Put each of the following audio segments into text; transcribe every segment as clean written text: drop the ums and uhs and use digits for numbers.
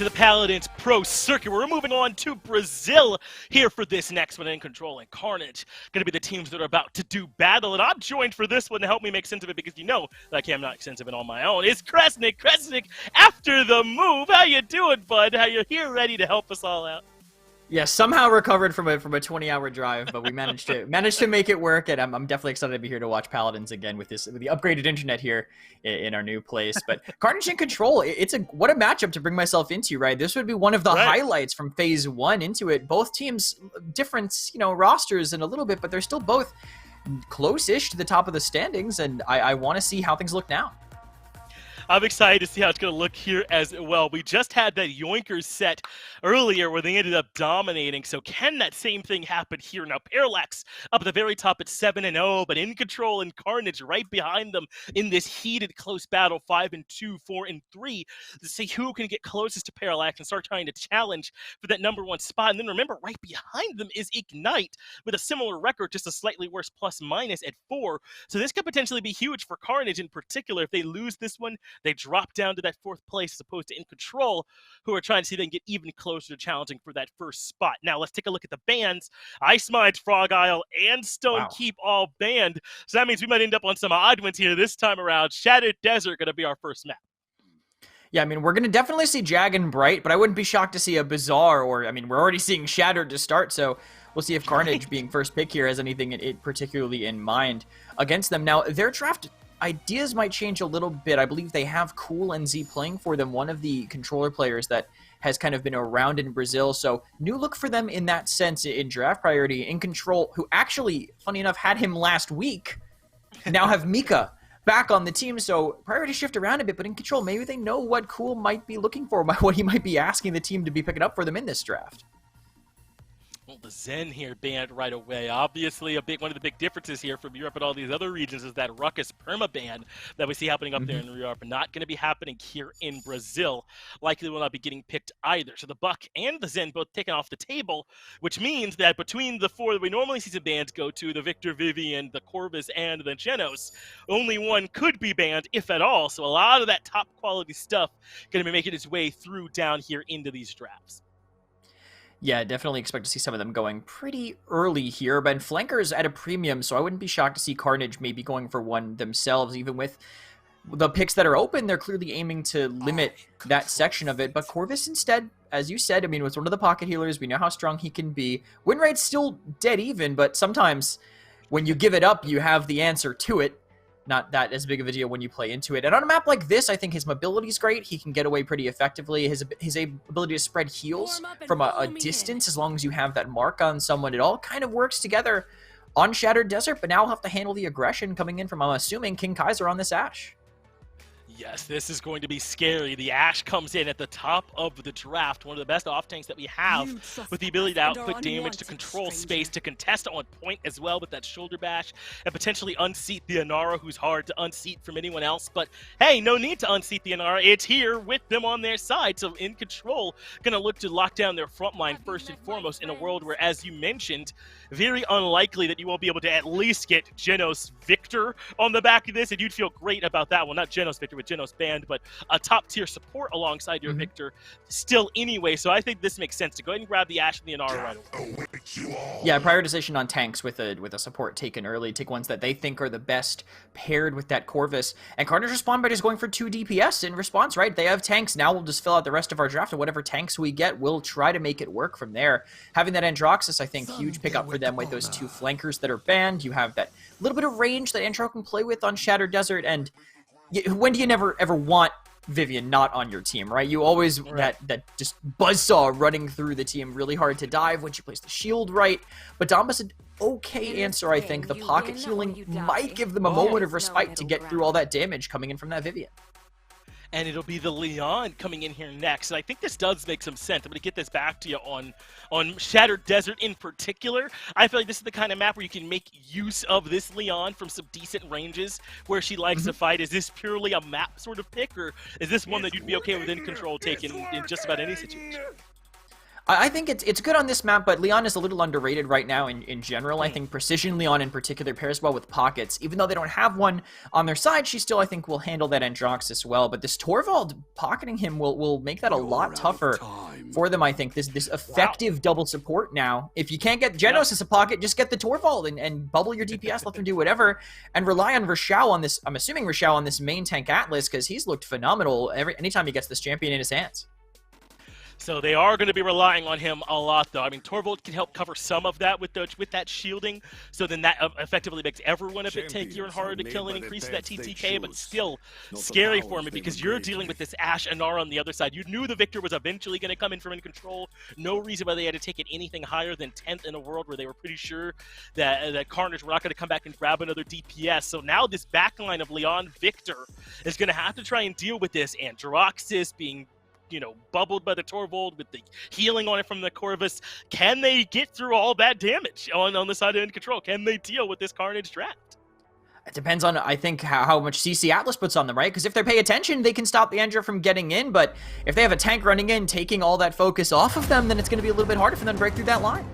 to the Paladins Pro Circuit. We're moving on to Brazil here for this next one. Incontrol and Carnage going to be the teams that are about to do battle. And I'm joined for this one to help me make sense of it, because you know that I'm not sense of it on my own. It's Kresnik. Kresnik, after the move, how you doing, bud? How you here ready to help us all out? Yeah, somehow recovered from a 20-hour drive, but we managed to make it work, and I'm definitely excited to be here to watch Paladins again with the upgraded internet here in our new place. But Carnage and Control, what a matchup to bring myself into, right? This would be one of the highlights from Phase 1 into it. Both teams, different, rosters in a little bit, but they're still both close-ish to the top of the standings, and I want to see how things look now. I'm excited to see how it's going to look here as well. We just had that Yoinkers set earlier where they ended up dominating. So can that same thing happen here? Now, Parallax up at the very top at 7-0, but Incontrol and Carnage right behind them in this heated, close battle, 5-2, 4-3, to see who can get closest to Parallax and start trying to challenge for that #1 spot. And then remember, right behind them is Ignite with a similar record, just a slightly worse plus-minus at 4. So this could potentially be huge for Carnage in particular. If they lose this one, they drop down to that 4th place as opposed to Incontrol, who are trying to see if they can get even closer to challenging for that first spot. Now, let's take a look at the bans. Ice Mine, Frog Isle, and Stone Keep all banned. So that means we might end up on some odd ones here this time around. Shattered Desert going to be our first map. Yeah, I mean, we're going to definitely see Jag and Bright, but I wouldn't be shocked to see a Bazaar, or, I mean, we're already seeing Shattered to start, so we'll see if Carnage being first pick here has anything particularly in mind against them. Now, their draft ideas might change a little bit. I believe they have Cool and Z playing for them, one of the controller players that has kind of been around in Brazil. So new look for them in that sense in draft priority. Incontrol, who actually, funny enough, had him last week, now have Mika back on the team. So priority shift around a bit, but Incontrol, maybe they know what Cool might be looking for, what he might be asking the team to be picking up for them in this draft. Well, the Zen here banned right away. Obviously, one of the big differences here from Europe and all these other regions is that Ruckus perma-ban that we see happening up there in Europe, not going to be happening here in Brazil. Likely will not be getting picked either. So the Buck and the Zen both taken off the table, which means that between the 4 that we normally see some bans go to, the Victor, Vivian, the Corvus, and the Genos, only one could be banned, if at all. So a lot of that top quality stuff going to be making its way through down here into these drafts. Yeah, definitely expect to see some of them going pretty early here, but Flankers at a premium, so I wouldn't be shocked to see Carnage maybe going for one themselves. Even with the picks that are open, they're clearly aiming to limit that section of it. But Corvus instead, as you said, I mean, it's one of the pocket healers. We know how strong he can be. Win rate's still dead even, but sometimes when you give it up, you have the answer to it. Not that as big of a deal when you play into it. And on a map like this, I think his mobility is great. He can get away pretty effectively. His ability to spread heals from a distance, as long as you have that mark on someone, it all kind of works together on Shattered Desert, but now he'll have to handle the aggression coming in from, I'm assuming, King Kaiser on this Ashe. Yes, this is going to be scary. The Ashe comes in at the top of the draft, one of the best off-tanks that we have, with the ability to output damage, to control space, to contest on point as well with that shoulder bash, and potentially unseat the Inara, who's hard to unseat from anyone else. But hey, no need to unseat the Inara. It's here with them on their side. So Incontrol going to look to lock down their front line first and foremost in a world where, as you mentioned, very unlikely that you won't be able to at least get Genos Victor on the back of this, and you'd feel great about that one. Not Genos Victor with Genos banned, but a top tier support alongside your Victor still anyway. So I think this makes sense to go ahead and grab the Ashe and the Inara right away. Yeah, prioritization on tanks with a support taken early. Take ones that they think are the best paired with that Corvus. And Carnage respond by just going for 2 DPS in response, right? They have tanks. Now we'll just fill out the rest of our draft, and whatever tanks we get, we'll try to make it work from there. Having that Androxus, I think, huge pickup for them with those 2 flankers that are banned. You have that little bit of range that Andro can play with on Shattered Desert, and when do you never ever want Vivian not on your team, right? You always that just buzzsaw running through the team, really hard to dive when she plays the shield right. But Domba's an okay answer, I think. The pocket healing might give them a moment of respite to get through all that damage coming in from that Vivian. And it'll be the Leon coming in here next. And I think this does make some sense. I'm going to get this back to you on Shattered Desert in particular. I feel like this is the kind of map where you can make use of this Leon from some decent ranges where she likes to fight. Is this purely a map sort of pick, or is this one that you'd be okay with Incontrol taking in just about any situation? I think it's good on this map, but Leon is a little underrated right now in general. I think Precision Leon in particular pairs well with Pockets. Even though they don't have one on their side, she still, I think, will handle that Androxus well. But this Torvald pocketing him will make that a lot tougher for them, I think. This effective double support now. If you can't get Genos as a pocket, just get the Torvald and bubble your DPS, let them do whatever, and rely on Rashao on this, I'm assuming Rashao on this main tank Atlas, because he's looked phenomenal anytime he gets this champion in his hands. So they are going to be relying on him a lot, though. I mean, Torvald can help cover some of that with that shielding, so then that effectively makes everyone a bit tankier and harder to kill and increase that TTK, but still scary for me because you're dealing with this Ashe Inara on the other side. You knew the victor was eventually going to come in from Incontrol. No reason why they had to take it anything higher than 10th in a world where they were pretty sure that Carnage were not going to come back and grab another DPS. So now this backline of Leon Victor is going to have to try and deal with this. Androxus being bubbled by the Torvald with the healing on it from the Corvus. Can they get through all that damage on the side of Incontrol? Can they deal with this Carnage draft? It depends on, I think, how much CC Atlas puts on them, right? Because if they pay attention, they can stop the Andra from getting in, but if they have a tank running in, taking all that focus off of them, then it's going to be a little bit harder for them to break through that line.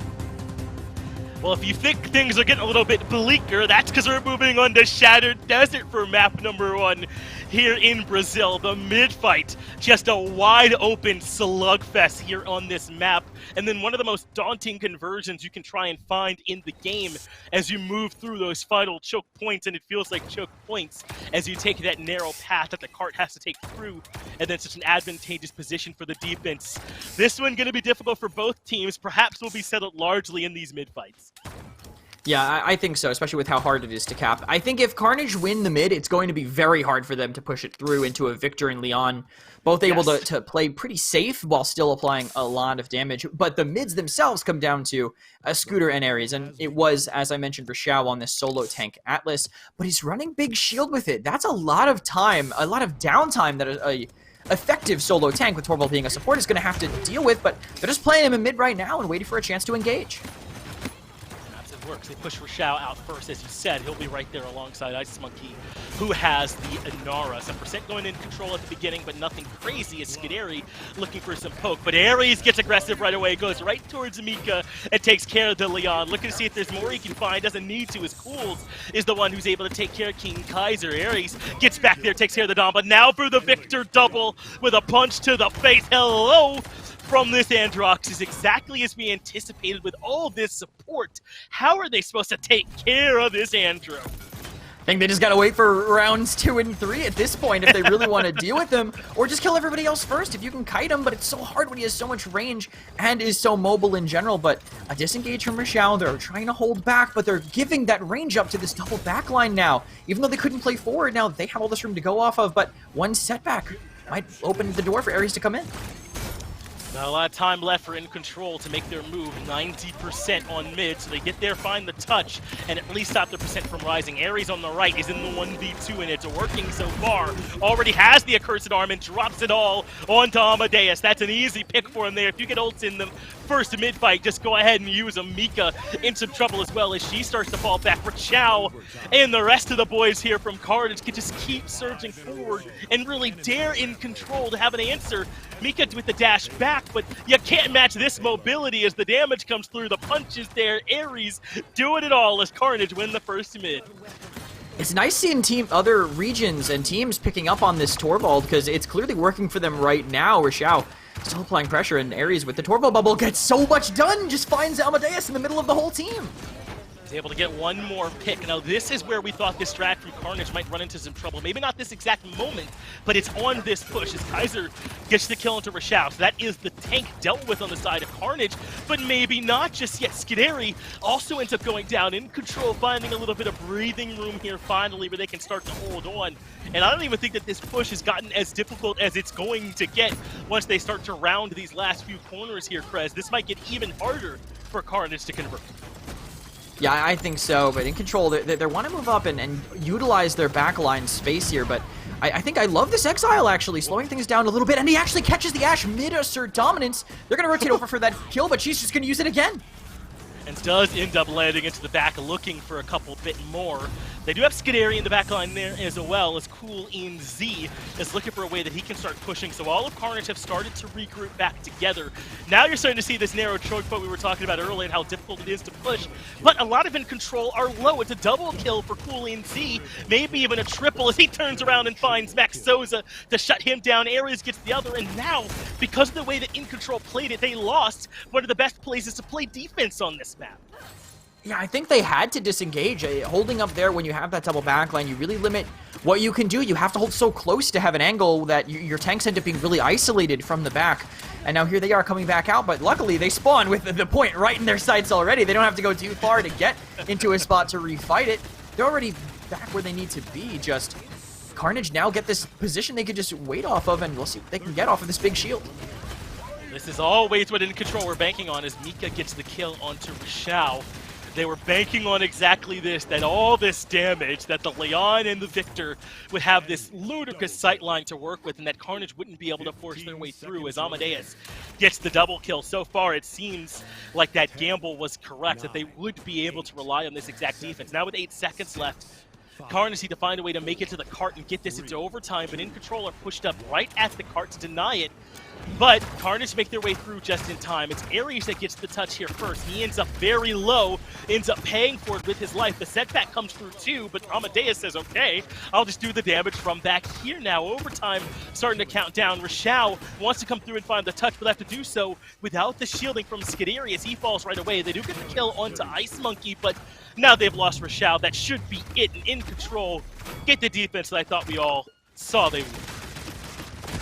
Well, if you think things are getting a little bit bleaker, that's because we're moving on to Shattered Desert for map number 1 here in Brazil. The mid-fight, just a wide-open slugfest here on this map. And then one of the most daunting conversions you can try and find in the game as you move through those final choke points, and it feels like choke points as you take that narrow path that the cart has to take through, and then such an advantageous position for the defense. This one going to be difficult for both teams. Perhaps will be settled largely in these mid-fights. Yeah, I think so, especially with how hard it is to cap. I think if Carnage win the mid, it's going to be very hard for them to push it through into a Victor and Leon, both able to play pretty safe while still applying a lot of damage. But the mids themselves come down to a Scooter and Ares, and it was, as I mentioned, Rashao on this solo tank Atlas, but he's running big shield with it. That's a lot of time, a lot of downtime that a effective solo tank with Torvald being a support is going to have to deal with, but they're just playing him in mid right now and waiting for a chance to engage. Works. They push Rashao out first, as you said. He'll be right there alongside Ice Monkey, who has the Inara. Some percent going in control at the beginning, but nothing crazy as Skideri looking for some poke. But Ares gets aggressive right away, goes right towards Mika and takes care of the Leon. Looking to see if there's more he can find. Doesn't need to, as Cools is the one who's able to take care of King Kaiser. Ares gets back there, takes care of the Dom, but now for the Victor double with a punch to the face. Hello! From this Androx is exactly as we anticipated with all this support. How are they supposed to take care of this Andro? I think they just gotta wait for rounds 2 and 3 at this point if they really want to deal with them, or just kill everybody else first if you can kite him, but it's so hard when he has so much range and is so mobile in general. But a disengage from Rashao, they're trying to hold back, but they're giving that range up to this double backline now. Even though they couldn't play forward, now they have all this room to go off of, but one setback might open the door for Ares to come in. Not a lot of time left for Incontrol to make their move. 90% on mid, so they get there, find the touch, and at least stop the percent from rising. Ares on the right is in the 1v2, and it's working so far. Already has the Accursed Arm and drops it all onto Amadeus. That's an easy pick for him there. If you get ults in them first mid-fight, just go ahead and use them. Mika in some trouble as well as she starts to fall back. Rachao and the rest of the boys here from Carnage can just keep surging forward and really dare Incontrol to have an answer. Mika with the dash back, but you can't match this mobility as the damage comes through. The punches there. Ares doing it all as Carnage win the first mid. It's nice seeing other regions and teams picking up on this Torvald because it's clearly working for them right now. Rashao still applying pressure, and Ares with the Torvald bubble gets so much done, just finds Amadeus in the middle of the whole team. He's able to get one more pick. Now this is where we thought this drag from Carnage might run into some trouble. Maybe not this exact moment, but it's on this push as Kaiser gets the kill into Rashao. So that is the tank dealt with on the side of Carnage, but maybe not just yet. Skideri also ends up going down. Incontrol finding a little bit of breathing room here finally where they can start to hold on. And I don't even think that this push has gotten as difficult as it's going to get once they start to round these last few corners here, Krez. This might get even harder for Carnage to convert. Yeah, I think so, but Incontrol, they want to move up and utilize their backline space here, but I think I love this Exile, actually, slowing things down a little bit, and he actually catches the Ashe mid-assert dominance. They're going to rotate over for that kill, but she's just going to use it again. And does end up landing into the back, looking for a couple bit more. They do have Scuderi in the back line there as well, as Cool in Z is looking for a way that he can start pushing. So all of Carnage have started to regroup back together. Now you're starting to see this narrow choke point we were talking about earlier and how difficult it is to push. But a lot of Incontrol are low. It's a double kill for Cool in Z, maybe even a triple as he turns around and finds Max Souza to shut him down. Ares gets the other, and now, because of the way that Incontrol played it, they lost one of the best places to play defense on this map. Yeah, I think they had to disengage. Holding up there when you have that double backline, you really limit what you can do. You have to hold so close to have an angle that your tanks end up being really isolated from the back. And now here they are coming back out, but luckily they spawn with the point right in their sights already. They don't have to go too far to get into a spot to refight it. They're already back where they need to be. Just Carnage now get this position they could just wait off of, and we'll see what they can get off of this big shield. This is always what Incontrol we're banking on as Mika gets the kill onto Rishao. They were banking on exactly this, that all this damage, that the Leon and the Victor would have this ludicrous sightline to work with, and that Carnage wouldn't be able to force their way through as Amadeus gets the double kill. So far, it seems like that gamble was correct, that they would be able to rely on this exact defense. Now with 8 seconds left, Carnage need to find a way to make it to the cart and get this into overtime, but Incontrol are pushed up right at the cart to deny it. But Carnage make their way through just in time. It's Ares that gets the touch here first. He ends up very low, ends up paying for it with his life. The setback comes through too, but Amadeus says, okay, I'll just do the damage from back here now. Overtime starting to count down. Rishao wants to come through and find the touch, but have to do so without the shielding from Scuderi as he falls right away. They do get the kill onto Ice Monkey, but now they've lost Rishao. That should be it. And Incontrol get the defense that I thought we all saw they would.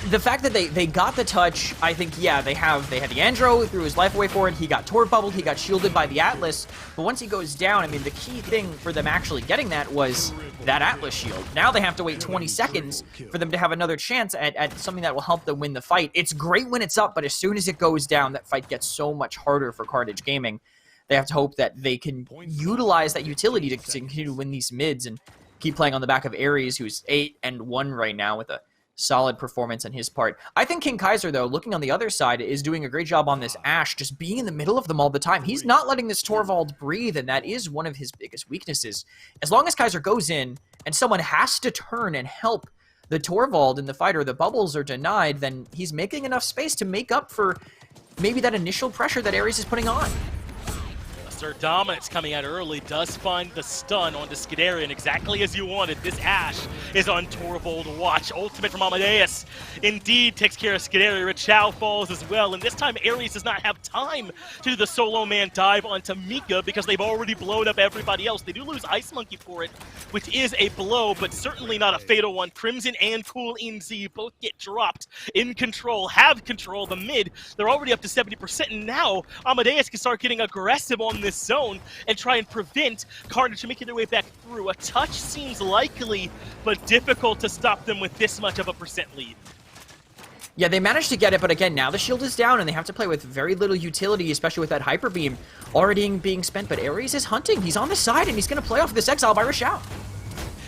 The fact that they got the touch, I think, yeah, they had the Andro, threw his life away for it, he got torp bubbled, he got shielded by the Atlas, but once he goes down, I mean, the key thing for them actually getting that was that Atlas shield. Now they have to wait 20 seconds for them to have another chance at something that will help them win the fight. It's great when it's up, but as soon as it goes down, that fight gets so much harder for Carnage Gaming. They have to hope that they can utilize that utility to continue to win these mids and keep playing on the back of Ares, who's 8-1 right now with a solid performance on his part. I think King Kaiser, though, looking on the other side, is doing a great job on this Ashe, just being in the middle of them all the time. He's not letting this Torvald breathe, and that is one of his biggest weaknesses. As long as Kaiser goes in, and someone has to turn and help the Torvald in the fight, or the bubbles are denied, then he's making enough space to make up for maybe that initial pressure that Ares is putting on. Sir Dominance coming out early does find the stun onto Scuderi, and exactly as you wanted, this Ashe is on Torvald watch. Ultimate from Amadeus indeed takes care of Scuderi. Rishao falls as well, and this time Ares does not have time to do the solo man dive onto Mika because they've already blown up everybody else. They do lose Ice Monkey for it, which is a blow, but certainly not a fatal one. Crimson and Cool in Z both get dropped. Incontrol, have control. The mid, they're already up to 70%, and now Amadeus can start getting aggressive on this zone and try and prevent Carnage from making their way back through. A touch seems likely, but difficult to stop them with this much of a percent lead. Yeah, they managed to get it, but again, now the shield is down, and they have to play with very little utility, especially with that Hyper Beam already being spent. But Ares is hunting. He's on the side, and he's going to play off this exile by Rishao.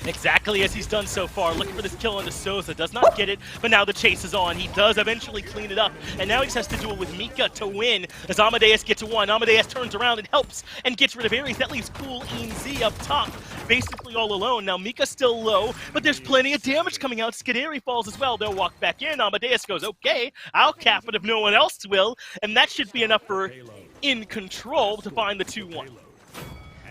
Exactly as he's done so far, looking for this kill onto Souza, does not get it, but now the chase is on. He does eventually clean it up, and now he just has to duel with Mika to win, as Amadeus gets one. Amadeus turns around and helps, and gets rid of Ares. That leaves Cool in Z up top, basically all alone. Now Mika's still low, but there's plenty of damage coming out. Scuderi falls as well. They'll walk back in. Amadeus goes, okay, I'll cap it if no one else will, and that should be enough for Incontrol to find the 2-1.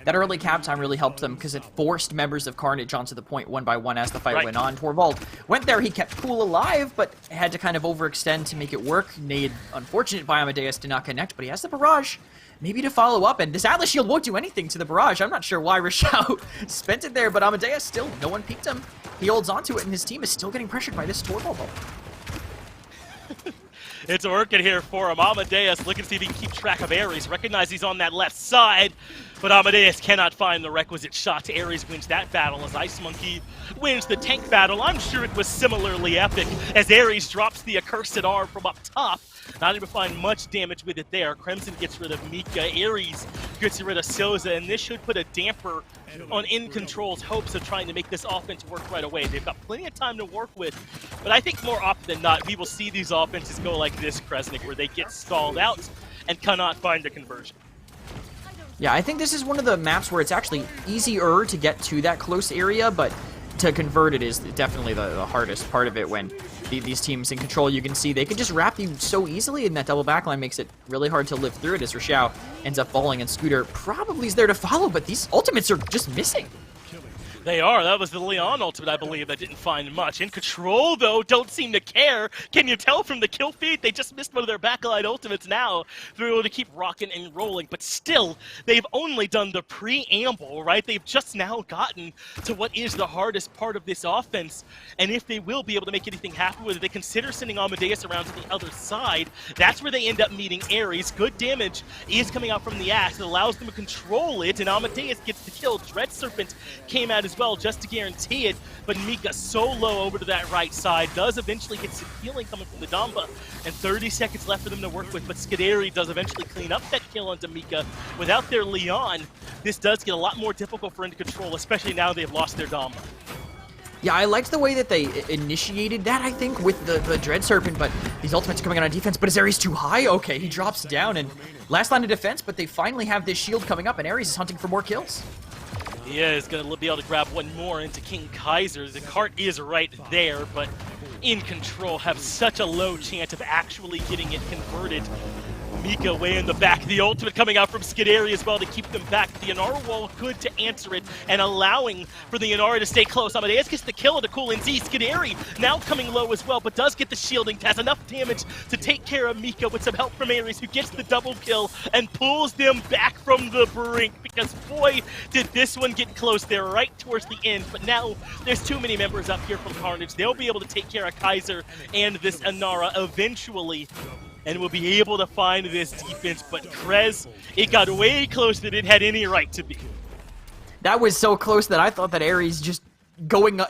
That early cap time really helped them because it forced members of Carnage onto the point one by one as the fight went on. Torvald went there, he kept Cool alive, but had to kind of overextend to make it work. Made unfortunate by Amadeus to not connect, but he has the barrage, maybe to follow up, and this Atlas shield won't do anything to the barrage. I'm not sure why Rishao spent it there, but Amadeus still, no one peeked him. He holds onto it, and his team is still getting pressured by this Torvald. It's working here for him. Amadeus looking to see if he can keep track of Ares. Recognize he's on that left side, but Amadeus cannot find the requisite shot. Ares wins that battle as Ice Monkey wins the tank battle. I'm sure it was similarly epic as Ares drops the accursed arm from up top. Not able to find much damage with it there. Crimson gets rid of Mika. Ares gets rid of Souza, and this should put a damper on Incontrol's hopes of trying to make this offense work right away. They've got plenty of time to work with, but I think more often than not, we will see these offenses go like this, Kresnik, where they get stalled out and cannot find the conversion. Yeah, I think this is one of the maps where it's actually easier to get to that close area, but to convert it is definitely the hardest part of it. When these teams in control, you can see they can just wrap you so easily, and that double backline makes it really hard to live through it as Rashao ends up falling, and Scooter probably is there to follow, but these ultimates are just missing. They are. That was the Leon ultimate, I believe, that didn't find much. In Control, though, don't seem to care. Can you tell from the kill feed? They just missed one of their backline ultimates now. They're able to keep rocking and rolling, but still, they've only done the preamble, right? They've just now gotten to what is the hardest part of this offense, and if they will be able to make anything happen with it, they consider sending Amadeus around to the other side. That's where they end up meeting Ares. Good damage is coming out from the Axe. It allows them to control it, and Amadeus gets the kill. Dread Serpent came out as well just to guarantee it, but Mika so low over to that right side does eventually get some healing coming from the Damba, and 30 seconds left for them to work with, but Scuderi does eventually clean up that kill onto Mika. Without their Leon, this does get a lot more difficult for Incontrol, especially now they've lost their Damba. Yeah, I liked the way that they initiated that, I think, with the Dread Serpent, but these ultimates are coming out on defense, but is Ares too high? Okay, he drops down, and last line of defense, but they finally have this shield coming up, and Ares is hunting for more kills. He is going to be able to grab one more into King Kaiser. The cart is right there, but In Control have such a low chance of actually getting it converted. Mika way in the back. The ultimate coming out from Scuderi as well to keep them back. The Inara wall good to answer it and allowing for the Inara to stay close. Amadeus gets the kill into Cool and Z. Scuderi now coming low as well, but does get the shielding. Has enough damage to take care of Mika with some help from Ares, who gets the double kill and pulls them back from the brink, because boy, did this one get close there right towards the end. But now there's too many members up here from Carnage. They'll be able to take care of Kaiser and this Inara eventually, and we'll be able to find this defense, but Krez, it got way closer than it had any right to be. That was so close that I thought that Ares just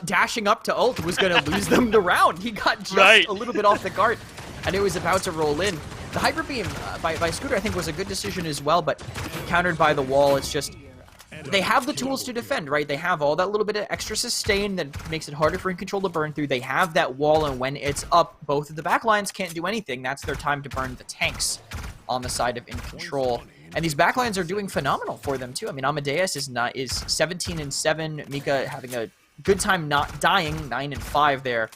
dashing up to ult was going to lose them the round. He got just a little bit off the guard, and it was about to roll in. The Hyper Beam by Scooter, I think, was a good decision as well, but countered by the wall. It's just, they have the tools to defend, right? They have all that little bit of extra sustain that makes it harder for Incontrol to burn through. They have that wall, and when it's up, both of the backlines can't do anything. That's their time to burn the tanks on the side of Incontrol. And these backlines are doing phenomenal for them, too. I mean, Amadeus is 17-7. Mika having a good time not dying, 9-5 there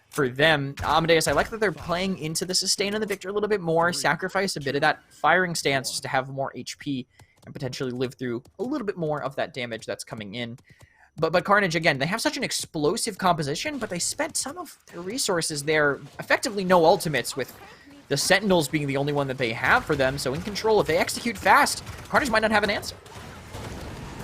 for them. Amadeus, I like that they're playing into the sustain of the Victor a little bit more, sacrifice a bit of that firing stance just to have more HP and potentially live through a little bit more of that damage that's coming in. But Carnage, again, they have such an explosive composition, but they spent some of their resources there. Effectively no ultimates, with the Sentinels being the only one that they have for them. So In Control, if they execute fast, Carnage might not have an answer.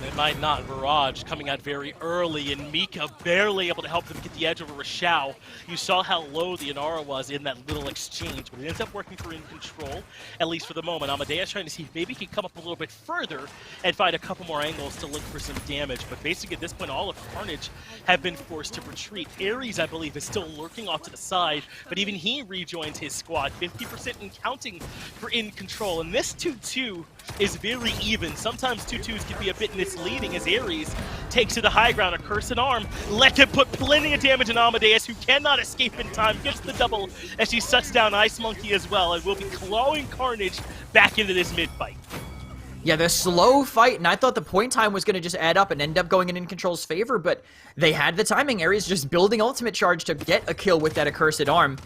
They might not. Viraj coming out very early, and Mika barely able to help them get the edge over Rashao. You saw how low the Inara was in that little exchange, but it ends up working for In Control, at least for the moment. Amadeus trying to see if maybe he can come up a little bit further and find a couple more angles to look for some damage. But basically at this point, all of Carnage have been forced to retreat. Ares, I believe, is still lurking off to the side, but even he rejoins his squad. 50% and counting for In Control. And this 2-2 is very even. Sometimes 2-2s can be a bit misleading, as Ares takes to the high ground, a cursed arm, let him put plenty of damage on Amadeus, who cannot escape in time, gets the double as she shuts down Ice Monkey as well, and will be clawing Carnage back into this mid-fight. Yeah, the slow fight, and I thought the point time was going to just add up and end up going in Control's favor, but they had the timing. Ares just building ultimate charge to get a kill with that accursed arm.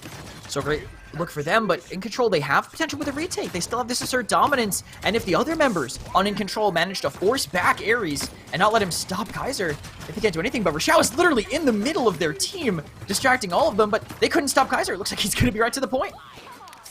So great look for them, but In Control, they have potential with a retake. They still have this assert dominance, and if the other members on In Control manage to force back Ares and not let him stop Kaiser, they can't do anything. But Rashao is literally in the middle of their team, distracting all of them, but they couldn't stop Kaiser. It looks like he's going to be right to the point.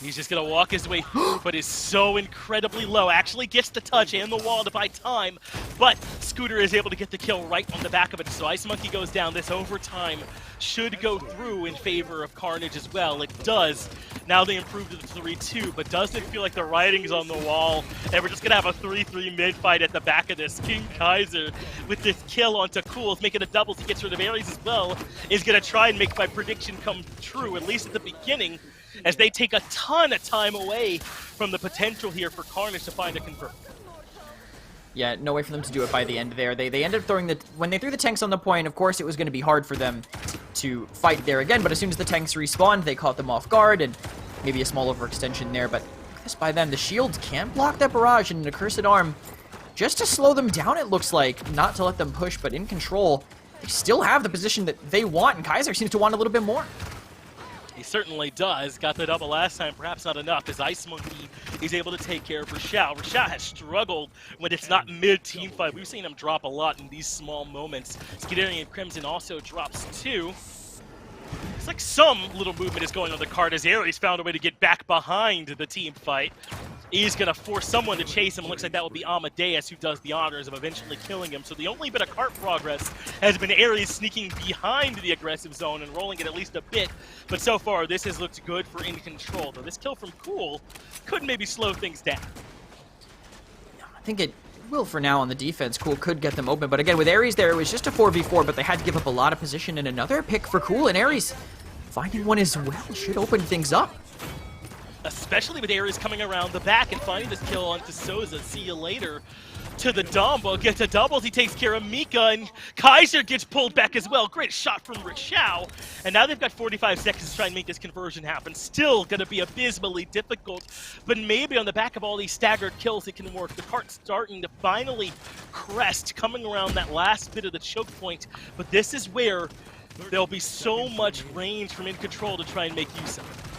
He's just going to walk his way through, but is so incredibly low. Actually gets the touch and the wall to buy time, but Scooter is able to get the kill right on the back of it. So Ice Monkey goes down. This overtime should go through in favor of Carnage as well. It does. Now they improved to the 3-2, but doesn't it feel like the writing's on the wall, and we're just going to have a 3-3 mid-fight at the back of this. King Kaiser with this kill onto Cools, making a double. He gets rid of Ares as well, is going to try and make my prediction come true, at least at the beginning, as they take a ton of time away from the potential here for Carnage to find a convert. Yeah, no way for them to do it by the end there. They ended up throwing when they threw the tanks on the point, of course it was going to be hard for them to fight there again, but as soon as the tanks respawned, they caught them off guard, and maybe a small overextension there, but this by them, the shields can't block that barrage, and the accursed arm just to slow them down, it looks like. Not to let them push, but in control, they still have the position that they want, and Kaiser seems to want a little bit more. He certainly does. Got the double last time, perhaps not enough, as Ice Monkey is able to take care of Rashao. Rashao has struggled when it's not mid-team fight. We've seen him drop a lot in these small moments. Skidarian Crimson also drops 2. It's like some little movement is going on the card as Ares found a way to get back behind the team fight. He's going to force someone to chase him. Looks like that will be Amadeus, who does the honors of eventually killing him. So the only bit of cart progress has been Ares sneaking behind the aggressive zone and rolling it at least a bit. But so far, this has looked good for In Control. Though this kill from Cool could maybe slow things down. I think it will for now on the defense. Cool could get them open. But again, with Ares there, it was just a 4v4, but they had to give up a lot of position. And another pick for Cool, and Ares finding one as well should open things up. Especially with Ares coming around the back and finding this kill onto Souza. See you later to the Dumbo. Gets a doubles. He takes care of Mika, and Kaiser gets pulled back as well. Great shot from Rashao. And now they've got 45 seconds to try and make this conversion happen. Still going to be abysmally difficult, but maybe on the back of all these staggered kills, it can work. The cart's starting to finally crest, coming around that last bit of the choke point. But this is where there'll be so much range from In Control to try and make use of it.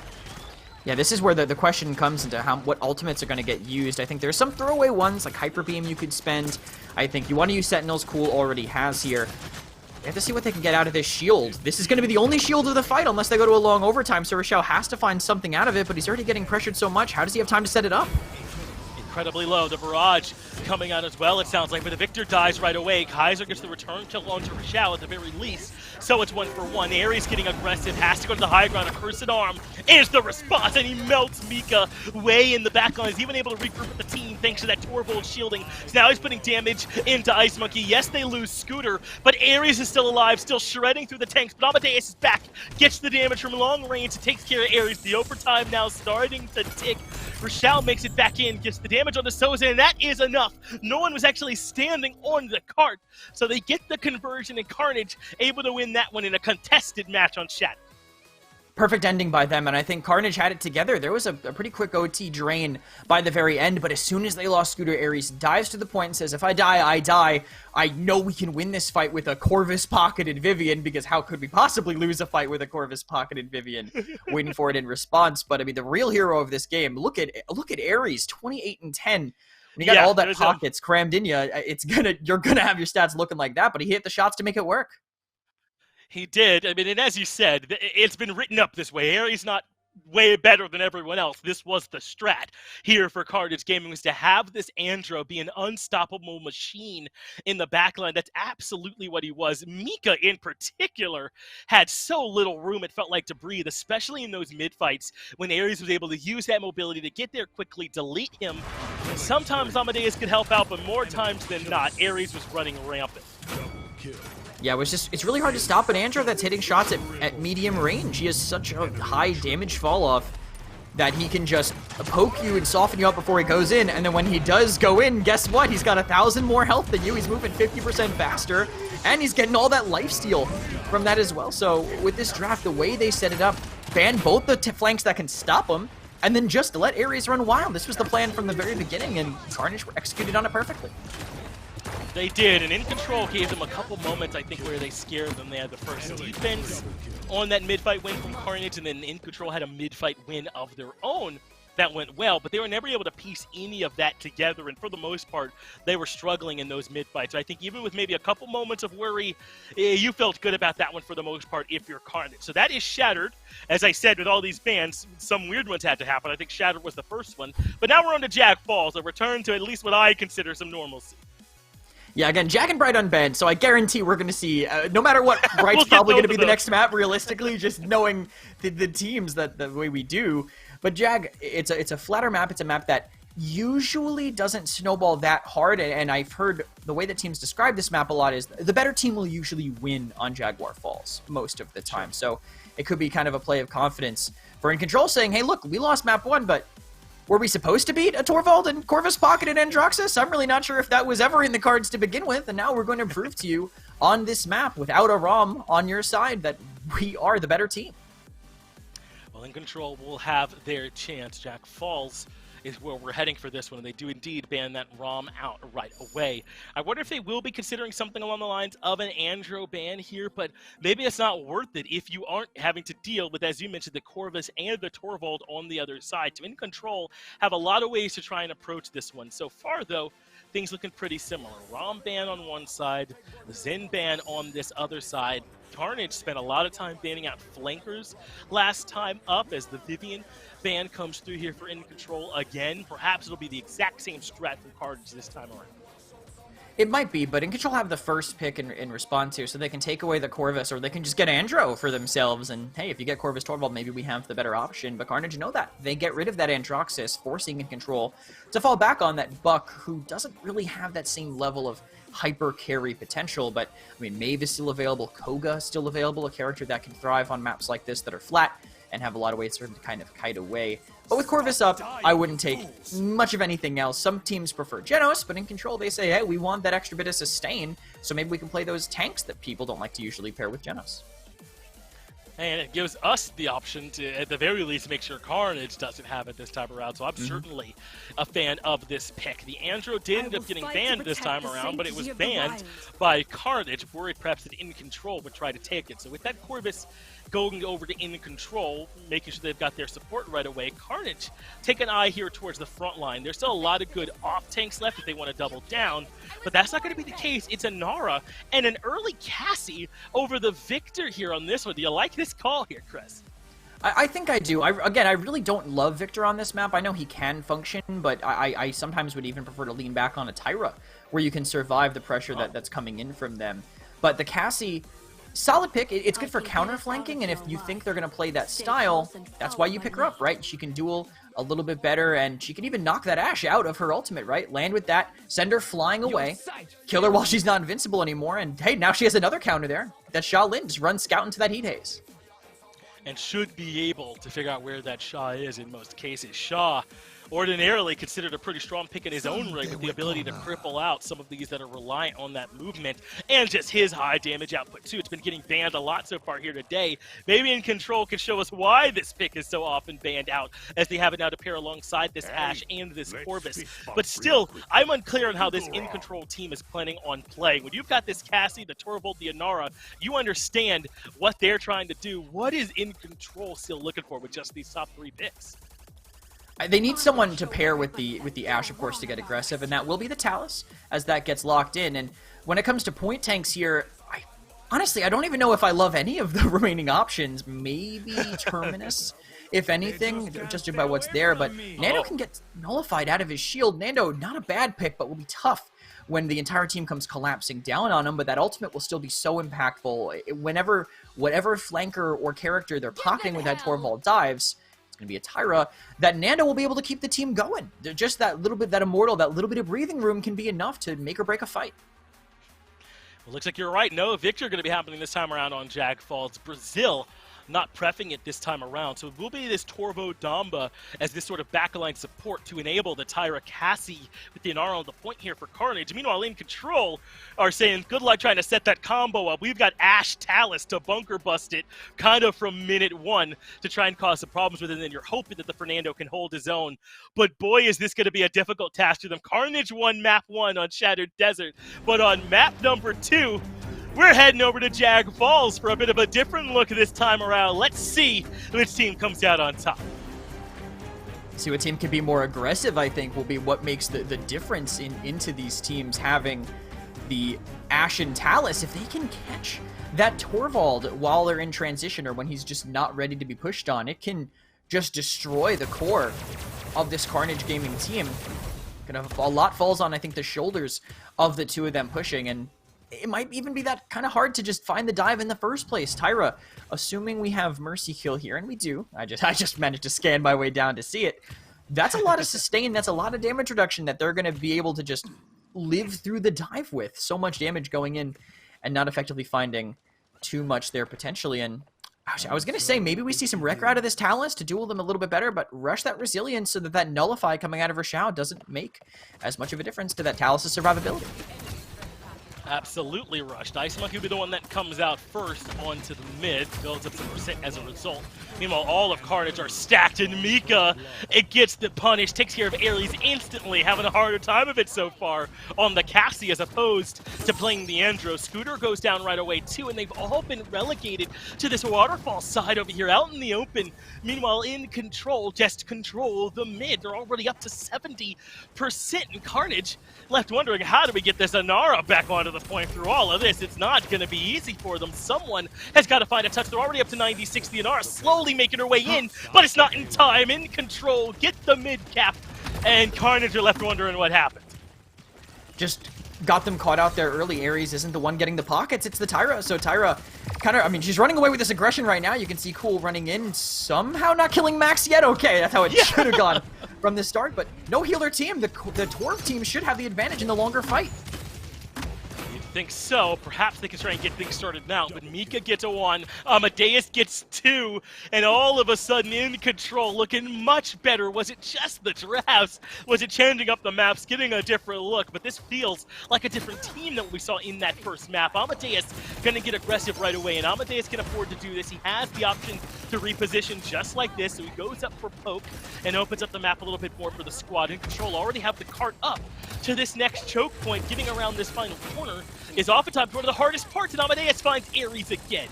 Yeah, this is where the question comes into what ultimates are going to get used. I think there's some throwaway ones, like Hyper Beam you could spend. I think you want to use Sentinels, Cool already has here. They have to see what they can get out of this shield. This is going to be the only shield of the fight unless they go to a long overtime, so Rashao has to find something out of it, but he's already getting pressured so much. How does he have time to set it up? Incredibly low. The barrage coming out as well, it sounds like, but the Victor dies right away. Kaiser gets the return kill onto Rashao at the very least. So it's 1-for-1. Ares getting aggressive, has to go to the high ground. A Cursed Arm is the response, and he melts Mika way in the back line. He's even able to regroup with the team thanks to that Torvald shielding. So now he's putting damage into Ice Monkey. Yes, they lose Scooter, but Ares is still alive, still shredding through the tanks. But Amadeus is back, gets the damage from long range, takes care of Ares. The overtime now starting to tick. Rashao makes it back in, gets the damage on the Souza, and that is enough. No one was actually standing on the cart, so they get the conversion, and Carnage able to win that one in a contested match on Shadow. Perfect ending by them, and I think Carnage had it together. There was a pretty quick OT drain by the very end, but as soon as they lost Scooter, Ares dives to the point and says, if I die, I die. I know we can win this fight with a Corvus-pocketed Vivian, because how could we possibly lose a fight with a Corvus-pocketed Vivian? Waiting for it in response, but I mean, the real hero of this game, look at Ares, 28-10. When you got all that pockets crammed in you, you're gonna have your stats looking like that, but he hit the shots to make it work. He did. I mean, and as you said, it's been written up this way. Harry's not way better than everyone else. This was the strat here for Carnage Gaming, was to have this Andro be an unstoppable machine in the backline. That's absolutely what he was. Mika, in particular, had so little room, it felt like, to breathe, especially in those mid-fights when Ares was able to use that mobility to get there quickly, delete him. Sometimes Amadeus could help out, but more times than not, Ares was running rampant. Yeah, it's really hard to stop an Andro that's hitting shots at medium range. He has such a high damage fall off that he can just poke you and soften you up before he goes in, and then when he does go in, guess what? He's got 1,000 more health than you. He's moving 50% faster, and he's getting all that lifesteal from that as well. So with this draft, the way they set it up, ban both the flanks that can stop him, and then just let Ares run wild. This was the plan from the very beginning, and Carnage executed on it perfectly. They did, and In Control gave them a couple moments, I think, where they scared them. They had the first defense on that mid-fight win from Carnage, and then In Control had a mid-fight win of their own that went well, but they were never able to piece any of that together, and for the most part, they were struggling in those mid-fights. So I think even with maybe a couple moments of worry, you felt good about that one for the most part if you're Carnage. So that is Shattered. As I said, with all these bans, some weird ones had to happen. I think Shattered was the first one, but now we're on to Jaguar Falls, a return to at least what I consider some normalcy. Yeah, again, Jag and Bright unbanned, so I guarantee we're going to see, no matter what, Bright's probably going to be the next map, realistically, just knowing the teams that the way we do. But Jag, it's a flatter map. It's a map that usually doesn't snowball that hard, and I've heard the way that teams describe this map a lot is the better team will usually win on Jaguar Falls most of the time. So it could be kind of a play of confidence for In Control, saying, hey, look, we lost map 1, but were we supposed to beat a Torvald and Corvus Pocket and Androxus? I'm really not sure if that was ever in the cards to begin with, and now we're going to prove to you on this map, without a ROM on your side, that we are the better team. Well, In Control will have their chance. Jaguar Falls is where we're heading for this one, and they do indeed ban that ROM out right away. I wonder if they will be considering something along the lines of an Andro ban here, but maybe it's not worth it if you aren't having to deal with, as you mentioned, the Corvus and the Torvald on the other side. So Incontrol have a lot of ways to try and approach this one. So far, though, things looking pretty similar. ROM ban on one side, Zen ban on this other side. Carnage spent a lot of time banning out flankers last time up as the Vivian ban comes through here for Incontrol again. Perhaps it'll be the exact same strat from Carnage this time around. It might be, but Incontrol have the first pick in response here, so they can take away the Corvus, or they can just get Andro for themselves, and hey, if you get Corvus Torvald, maybe we have the better option, but Carnage know that. They get rid of that Androxus, forcing Incontrol to fall back on that Buck, who doesn't really have that same level of hyper carry potential, but I mean, Maeve is still available, Koga is still available, a character that can thrive on maps like this that are flat, and have a lot of ways for him to kind of kite away. But with Corvus up, I wouldn't take much of anything else. Some teams prefer Genos, but in Control they say, hey, we want that extra bit of sustain, so maybe we can play those tanks that people don't like to usually pair with Genos. And it gives us the option to, at the very least, make sure Carnage doesn't have it this time around. So I'm certainly a fan of this pick. The Andro did end up getting banned this time around, but it was banned by Carnage. Worried perhaps that In Control would try to take it. So with that Corvus going over to In Control, making sure they've got their support right away, Carnage take an eye here towards the front line. There's still a lot of good off tanks left if they want to double down, but that's not going to be the case. It's a Nara and an early Cassie over the Victor here on this one. Do you like this call here, Chris? I think I do. Again, I really don't love Victor on this map. I know he can function, but I sometimes would even prefer to lean back on a Tyra, where you can survive the pressure that's coming in from them. But the Cassie, solid pick. It's good for counter flanking, and if you think they're going to play that style, that's why you pick her up, right? She can duel a little bit better, and she can even knock that Ashe out of her ultimate, right? Land with that, send her flying away, kill her while she's not invincible anymore, and hey, now she has another counter there. That Sha Lin just runs scout into that heat haze. And should be able to figure out where that Sha is in most cases. Sha, ordinarily considered a pretty strong pick in his own right, with the ability to cripple out some of these that are reliant on that movement and just his high damage output too. It's been getting banned a lot so far here today. Maybe In Control can show us why this pick is so often banned out, as they have it now to pair alongside this Ashe and this Corvus. But still, I'm unclear on how this In Control team is planning on playing. When you've got this Cassie, the Torvald, the Inara, you understand what they're trying to do. What is In Control still looking for with just these top three picks? They need someone to pair with the Ashe, of course, to get aggressive, and that will be the Talus, as that gets locked in. And when it comes to point tanks here, honestly, I don't even know if I love any of the remaining options. Maybe Terminus, if anything, just by what's there. But Nando can get nullified out of his shield. Nando, not a bad pick, but will be tough when the entire team comes collapsing down on him. But that ultimate will still be so impactful. Whenever, whatever flanker or character they're pocketing with that Torvald dives, going to be a Tyra, that Nando will be able to keep the team going. Just that little bit, that immortal, that little bit of breathing room can be enough to make or break a fight. Well, looks like you're right. No Victor going to be happening this time around on Jaguar Falls. Brazil not preffing it this time around. So it will be this Torvo Damba as this sort of backline support to enable the Tyra Cassie with the Inara on the point here for Carnage. Meanwhile, In Control are saying, good luck trying to set that combo up. We've got Ashe Talus to bunker bust it kind of from minute one to try and cause some problems with it, and then you're hoping that the Fernando can hold his own. But boy, is this going to be a difficult task for them. Carnage won map 1 on Shattered Desert, but on map number 2, we're heading over to Jaguar Falls for a bit of a different look this time around. Let's see which team comes out on top. See what team can be more aggressive, I think, will be what makes the difference into these teams having the Ashe and Talus. If they can catch that Torvald while they're in transition or when he's just not ready to be pushed on, it can just destroy the core of this Carnage Gaming team. A lot falls on, I think, the shoulders of the two of them pushing, and it might even be that kind of hard to just find the dive in the first place. Tyra, assuming we have Mercy Kill here, and we do. I just managed to scan my way down to see it. That's a lot of sustain. That's a lot of damage reduction that they're going to be able to just live through the dive with. So much damage going in and not effectively finding too much there potentially. And I was going to say, maybe we see some Wrecker out of this Talus to duel them a little bit better, but rush that Resilience so that Nullify coming out of her Shao doesn't make as much of a difference to that Talus' survivability. Absolutely rushed. Ice Monkey will be the one that comes out first onto the mid, builds up some percent as a result. Meanwhile, all of Carnage are stacked, and Mika, it gets the punish, takes care of Ares instantly, having a harder time of it so far on the Cassie as opposed to playing the Andro. Scooter goes down right away too, and they've all been relegated to this waterfall side over here out in the open. Meanwhile, Incontrol just control the mid. They're already up to 70%, and Carnage left wondering, how do we get this Inara back onto the point through all of this? It's not going to be easy for them. Someone has got to find a touch. They're already up to 96. The Inara slowly making her way in, but it's not in time. Incontrol get the mid cap, and Carnage are left wondering what happened. Just got them caught out there early. Ares isn't the one getting the pockets, it's the Tyra. So Tyra kind of, I mean, she's running away with this aggression right now. You can see Cool running in, somehow not killing Max yet. Okay, that's how it should have gone from the start, but no healer team. The Torv team should have the advantage in the longer fight. Think so. Perhaps they can try and get things started now, but Mika gets a 1, Amadeus gets 2, and all of a sudden Incontrol looking much better. Was it just the drafts? Was it changing up the maps, getting a different look? But this feels like a different team than we saw in that first map. Amadeus gonna get aggressive right away, and Amadeus can afford to do this. He has the option to reposition just like this, so he goes up for poke and opens up the map a little bit more for the squad. Incontrol already have the cart up to this next choke point. Getting around this final corner is oftentimes one of the hardest parts, and Amadeus finds Ares again.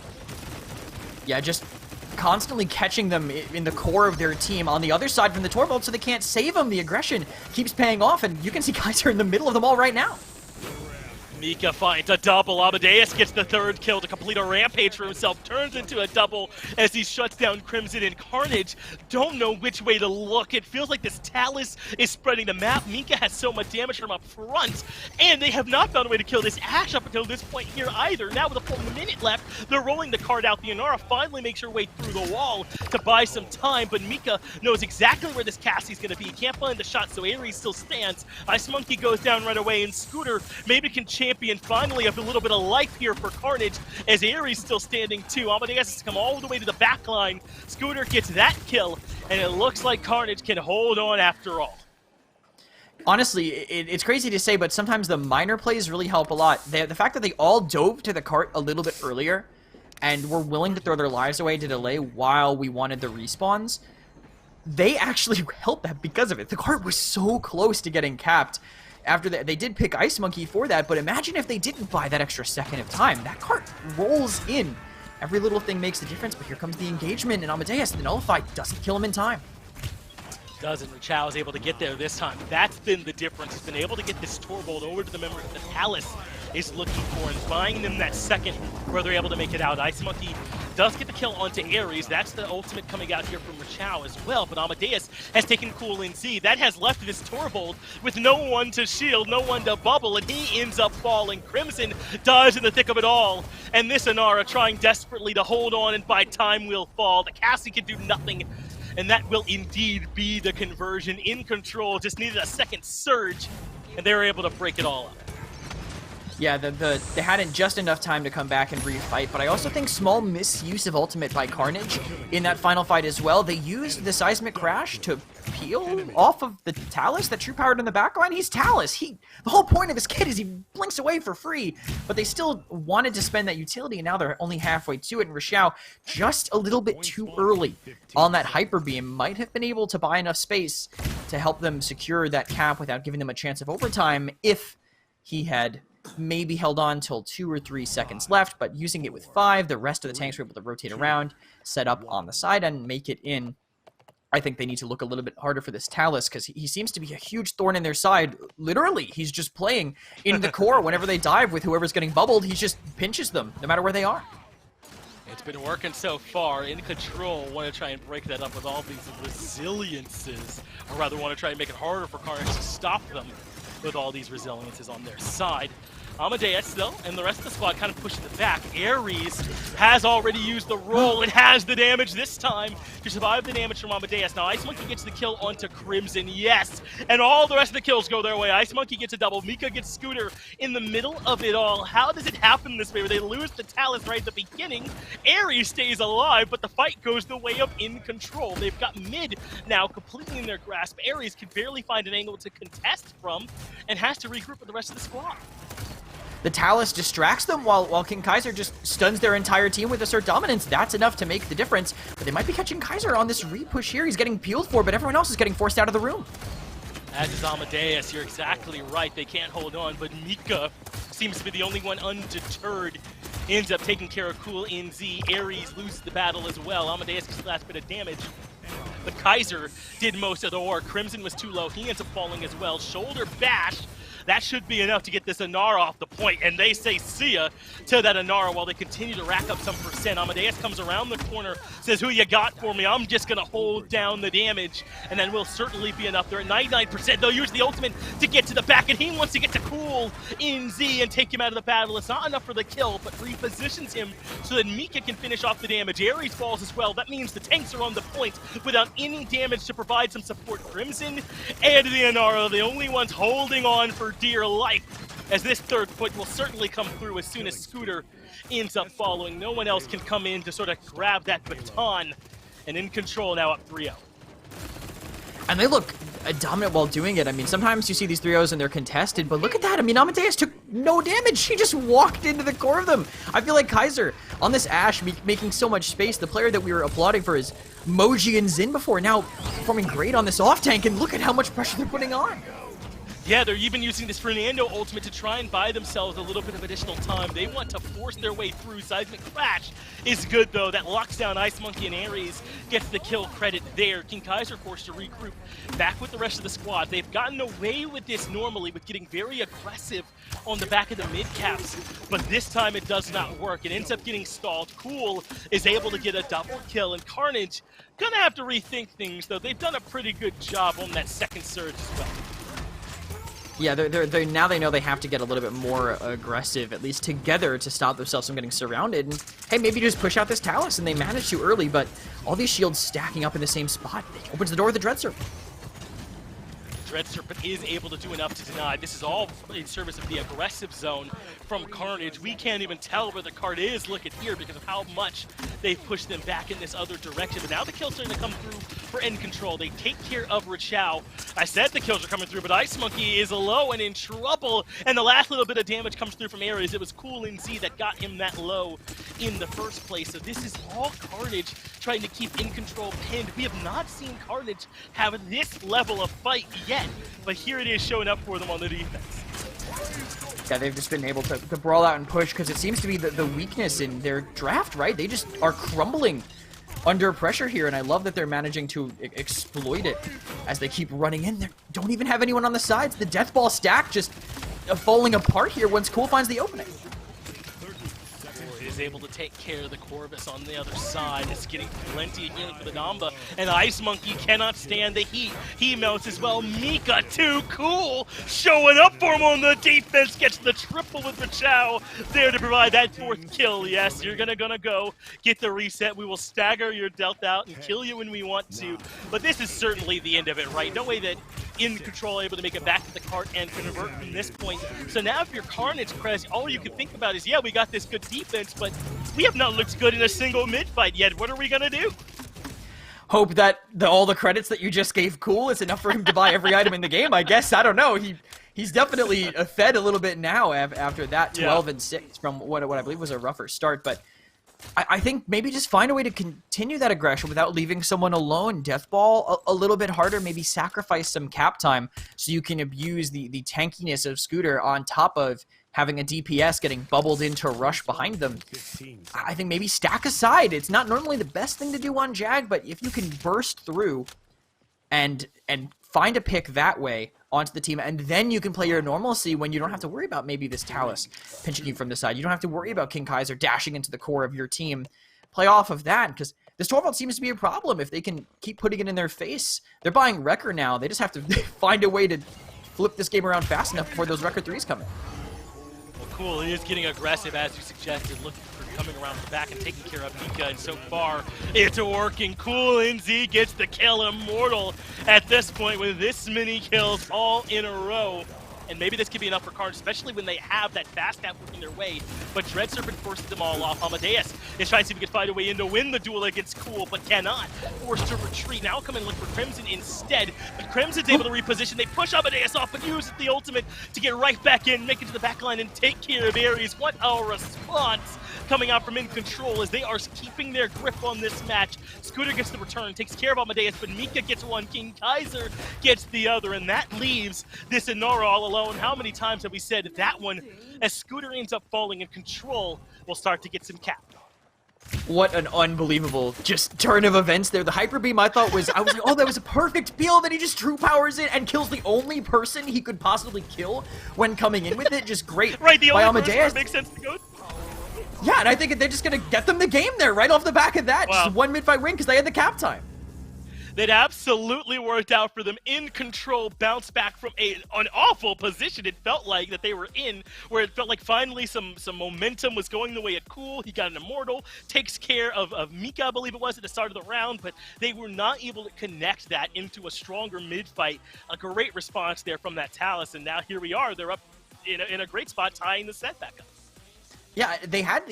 Yeah, just constantly catching them in the core of their team on the other side from the Torvald, so they can't save them. The aggression keeps paying off, and you can see guys are in the middle of them all right now. Mika finds a double. Amadeus gets the 3rd kill to complete a rampage for himself. Turns into a double as he shuts down Crimson, and Carnage don't know which way to look. It feels like this Talus is spreading the map. Mika has so much damage from up front, and they have not found a way to kill this Ashe up until this point here either. Now with a full minute left, they're rolling the card out. The Inara finally makes her way through the wall to buy some time, but Mika knows exactly where this Cassie's going to be. He can't find the shot, so Ares still stands. Ice Monkey goes down right away, and Scooter maybe can champion finally of a little bit of life here for Carnage as Ares still standing too. Amadeus has come all the way to the back line. Scooter gets that kill, and it looks like Carnage can hold on after all. Honestly, it's crazy to say, but sometimes the minor plays really help a lot. The fact that they all dove to the cart a little bit earlier and were willing to throw their lives away to delay while we wanted the respawns, they actually helped that because of it. The cart was so close to getting capped. After that, they did pick Ice Monkey for that, but imagine if they didn't buy that extra second of time. That cart rolls in. Every little thing makes a difference, but here comes the engagement, and Amadeus, the Nullify, doesn't kill him in time. Doesn't. Chao is able to get there this time. That's been the difference. He's been able to get this Torvald over to the member that Talus is looking for and buying them that second where they're able to make it out. Ice Monkey does get the kill onto Ares. That's the ultimate coming out here from Chao as well, but Amadeus has taken Cool in Z. That has left this Torvald with no one to shield, no one to bubble, and he ends up falling. Crimson dies in the thick of it all, and this Inara trying desperately to hold on and by time will fall. The Cassie can do nothing, and that will indeed be the conversion. Incontrol just needed a second surge, and they were able to break it all up. Yeah, they hadn't just enough time to come back and refight, but I also think small misuse of ultimate by Carnage in that final fight as well. They used the seismic crash to peel off of the Talus, that true powered in the backline. He's Talus. The whole point of his kit is he blinks away for free, but they still wanted to spend that utility, and now they're only halfway to it, and Rashao just a little bit too early on that Hyper Beam might have been able to buy enough space to help them secure that cap without giving them a chance of overtime if he had maybe held on till 2 or 3 seconds left, but using it with 5, the rest of the tanks were able to rotate around, set up on the side, and make it in. I think they need to look a little bit harder for this Talus, because he seems to be a huge thorn in their side. Literally, he's just playing in the core. Whenever they dive with whoever's getting bubbled, he just pinches them, no matter where they are. It's been working so far. Incontrol want to try and break that up with all these resiliences, or rather want to try and make it harder for Carnage to stop them with all these resiliences on their side. Amadeus, though, and the rest of the squad kind of pushing it back. Ares has already used the roll. It has the damage this time to survive the damage from Amadeus. Now, Ice Monkey gets the kill onto Crimson, yes, and all the rest of the kills go their way. Ice Monkey gets a double. Mika gets Scooter in the middle of it all. How does it happen this way where they lose the Talus right at the beginning? Ares stays alive, but the fight goes the way of Incontrol. They've got mid now completely in their grasp. Ares can barely find an angle to contest from and has to regroup with the rest of the squad. The Talus distracts them while King Kaiser just stuns their entire team with Assert Dominance. That's enough to make the difference. But they might be catching Kaiser on this re-push here. He's getting peeled for, but everyone else is getting forced out of the room. As is Amadeus, you're exactly right. They can't hold on, but Mika seems to be the only one undeterred. Ends up taking care of Cool NZ. Ares loses the battle as well. Amadeus gets the last bit of damage. But Kaiser did most of the work. Crimson was too low. He ends up falling as well. Shoulder bash. That should be enough to get this Inara off the point, and they say see ya to that Inara while they continue to rack up some percent. Amadeus comes around the corner, says, who you got for me? I'm just gonna hold down the damage, and then will certainly be enough. They're at 99%. They'll use the ultimate to get to the back, and he wants to get to Cool NZ and take him out of the battle. It's not enough for the kill, but repositions him so that Mika can finish off the damage. Ares falls as well. That means the tanks are on the point without any damage to provide some support. Crimson and the Inara, the only ones holding on for dear life, as this third foot will certainly come through as soon as Scooter ends up following. No one else can come in to sort of grab that baton, and Incontrol now up 3-0. And they look dominant while doing it. I mean, sometimes you see these 3-0s and they're contested, but look at that. I mean, Amadeus took no damage. He just walked into the core of them. I feel like Kaiser on this Ashe making so much space. The player that we were applauding for his Moji and Zin before, now performing great on this off tank, and look at how much pressure they're putting on. Yeah, they're even using this Fernando ultimate to try and buy themselves a little bit of additional time. They want to force their way through. Seismic Crash is good, though. That locks down Ice Monkey, and Ares gets the kill credit there. King Kaiser forced to regroup back with the rest of the squad. They've gotten away with this normally, with getting very aggressive on the back of the mid-caps, but this time it does not work. It ends up getting stalled. Cool is able to get a double kill, and Carnage gonna have to rethink things, though. They've done a pretty good job on that second surge as well. Yeah, they're now they know they have to get a little bit more aggressive, at least together, to stop themselves from getting surrounded. And hey, maybe just push out this Talus, and they manage to early, but all these shields stacking up in the same spot opens the door of the Dread Serpent. Dread Serpent is able to do enough to deny. This is all in service of the aggressive zone from Carnage. We can't even tell where the card is, look at here, because of how much they've pushed them back in this other direction. But now the kills are going to come through for Incontrol. They take care of Rachao. I said the kills are coming through, but Ice Monkey is low and in trouble. And the last little bit of damage comes through from Ares. It was Cool NZ that got him that low in the first place. So this is all Carnage trying to keep Incontrol pinned. We have not seen Carnage have this level of fight yet, but here it is showing up for them on the defense. Yeah, they've just been able to brawl out and push, because it seems to be the weakness in their draft, right? They just are crumbling under pressure here, and I love that they're managing to exploit it as they keep running in. They don't even have anyone on the sides. The death ball stack just falling apart here once Cool finds the opening. Is able to take care of the Corvus on the other side. It's getting plenty of healing for the Damba, and the Ice Monkey cannot stand the heat. He melts as well. Mika, too cool, showing up for him on the defense, gets the triple with the Chow there to provide that fourth kill. Yes, you're gonna go get the reset. We will stagger your death out and kill you when we want to, but this is certainly the end of it, right? No way that Incontrol able to make it back to the cart and convert from this point. So now if you're Carnage, Krez, all you can think about is, yeah, we got this good defense, but we have not looked good in a single mid-fight yet. What are we gonna do? Hope that all the credits that you just gave Cool is enough for him to buy every item in the game, I guess. I don't know. He's definitely fed a little bit now after that 12 and 6 from what I believe was a rougher start, but I think maybe just find a way to continue that aggression without leaving someone alone. Deathball a little bit harder, maybe sacrifice some cap time so you can abuse the tankiness of Scooter on top of having a DPS getting bubbled into rush behind them. I think maybe stack aside. It's not normally the best thing to do on Jag, but if you can burst through and find a pick that way onto the team, and then you can play your normalcy when you don't have to worry about maybe this Talus pinching you from the side. You don't have to worry about King Kaiser dashing into the core of your team. Play off of that, because this 12-volt seems to be a problem. If they can keep putting it in their face, they're buying Wrecker now. They just have to find a way to flip this game around fast enough before those Wrecker 3s come in. Well, Cool, he is getting aggressive, as you suggested, looking for coming around the back and taking care of Mika, and so far it's working. Cool NZ gets the kill. Immortal at this point with this many kills all in a row. And maybe this could be enough for Carnage, especially when they have that fast tap working their way. But Dread Serpent forces them all off. Amadeus is trying to see if he can find a way in to win the duel against Cool, but cannot. Forced to retreat. Now come and look for Crimson instead. But Crimson's able to reposition. They push Amadeus off, but use the ultimate to get right back in, make it to the backline, and take care of Ares. What a response coming out from Incontrol as they are keeping their grip on this match. Scooter gets the return, takes care of Amadeus, but Mika gets one, King Kaiser gets the other, and that leaves this Inara all alone. How many times have we said that one? As Scooter ends up falling, and Control will start to get some cap. What an unbelievable just turn of events there. The Hyper Beam I thought was, I was like, oh, that was a perfect peel. Then he just true powers it and kills the only person he could possibly kill when coming in with it. Just great. Right, the only Amadeus. person where it makes sense to go. Yeah, and I think they're just going to get them the game there right off the back of that. Wow. Just one mid-fight win because they had the cap time. That absolutely worked out for them. Incontrol bounced back from an awful position it felt like that they were in, where it felt like finally some momentum was going the way of Cool. He got an Immortal, takes care of Mika, I believe it was, at the start of the round, but they were not able to connect that into a stronger mid-fight. A great response there from that Talus, and now here we are. They're up in a great spot, tying the set back up. Yeah, they had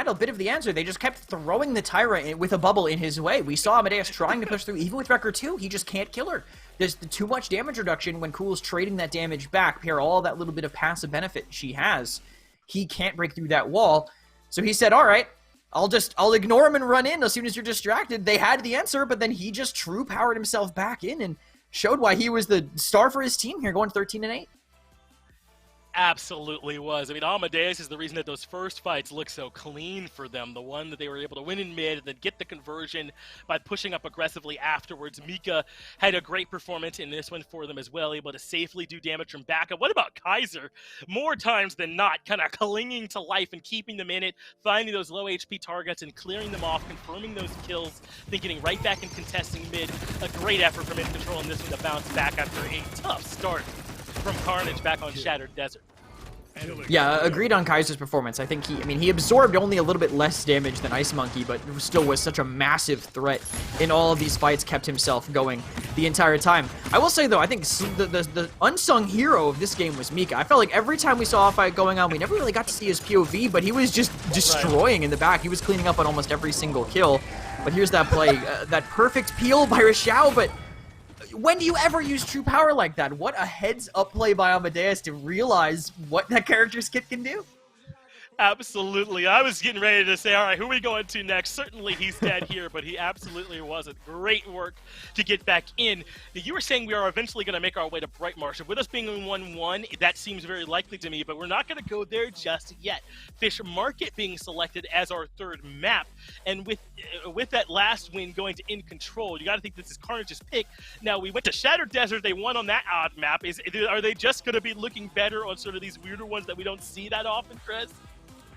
a bit of the answer. They just kept throwing the Tyra with a bubble in his way. We saw Amadeus trying to push through. Even with Wrecker 2, he just can't kill her. There's too much damage reduction when Cool's trading that damage back. Pair all that little bit of passive benefit she has. He can't break through that wall. So he said, all right, I'll ignore him and run in as soon as you're distracted. They had the answer, but then he just true powered himself back in and showed why he was the star for his team here, going 13-8. Absolutely was. I mean, Amadeus is the reason that those first fights look so clean for them. The one that they were able to win in mid and then get the conversion by pushing up aggressively afterwards. Mika had a great performance in this one for them as well, able to safely do damage from backup. What about Kaiser? More times than not, kind of clinging to life and keeping them in it, finding those low HP targets and clearing them off, confirming those kills, then getting right back and contesting mid. A great effort from Incontrol in this one to bounce back after a tough start from Carnage back on Shattered Desert. Yeah, agreed on Kaiser's performance. I think he absorbed only a little bit less damage than Ice Monkey, but still was such a massive threat in all of these fights, kept himself going the entire time. I will say, though, I think the unsung hero of this game was Mika. I felt like every time we saw a fight going on, we never really got to see his POV, but he was just destroying in the back. He was cleaning up on almost every single kill. But here's that play, that perfect peel by Rashao, but when do you ever use true power like that? What a heads-up play by Amadeus to realize what that character's kit can do. Absolutely. I was getting ready to say, all right, who are we going to next? Certainly he's dead here, but he absolutely wasn't. Great work to get back in. You were saying we are eventually going to make our way to Bright Marsh. With us being in 1-1, that seems very likely to me, but we're not going to go there just yet. Fish Market being selected as our third map, and with that last win going to Incontrol, you got to think this is Carnage's pick. Now, we went to Shattered Desert. They won on that odd map. Are they just going to be looking better on sort of these weirder ones that we don't see that often, Chris?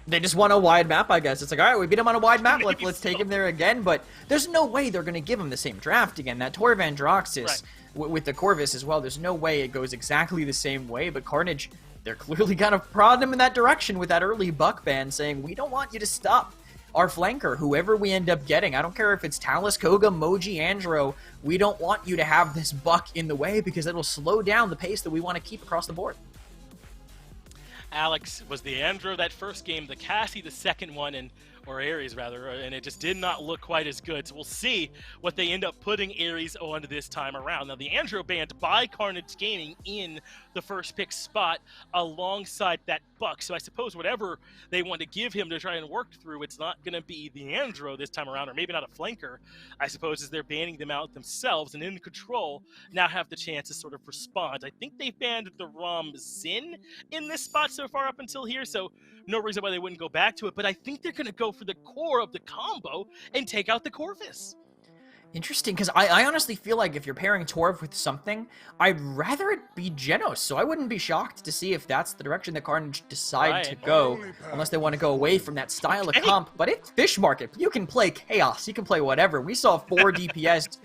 They just want a wide map, I guess. It's like, all right, we beat him on a wide map. Let's take him there again. But there's no way they're going to give him the same draft again. That Tor Vandroxus with the Corvus as well, there's no way it goes exactly the same way. But Carnage, they're clearly kind of prodding him in that direction with that early buck ban, saying, we don't want you to stop our flanker, whoever we end up getting. I don't care if it's Talus, Koga, Moji, Andro. We don't want you to have this buck in the way because it'll slow down the pace that we want to keep across the board. Alex was the Andro that first game, the Cassie the second one, or Ares rather, and it just did not look quite as good. So we'll see what they end up putting Ares on this time around. Now the Andro banned by Carnage Gaming in the first pick spot alongside that buck. So I suppose whatever they want to give him to try and work through, it's not going to be the Andro this time around, or maybe not a flanker, I suppose, as they're banning them out themselves. And Incontrol now have the chance to sort of respond. I think they banned the Ram Zin in this spot so far up until here, so no reason why they wouldn't go back to it, but I think they're going to go for the core of the combo and take out the Corvus. Interesting, because I honestly feel like if you're pairing Torv with something, I'd rather it be Genos, so I wouldn't be shocked to see if that's the direction that Carnage decide to go, unless they want to go away from that style of comp. But it's Fish Market. You can play Chaos, you can play whatever. We saw 4 DPS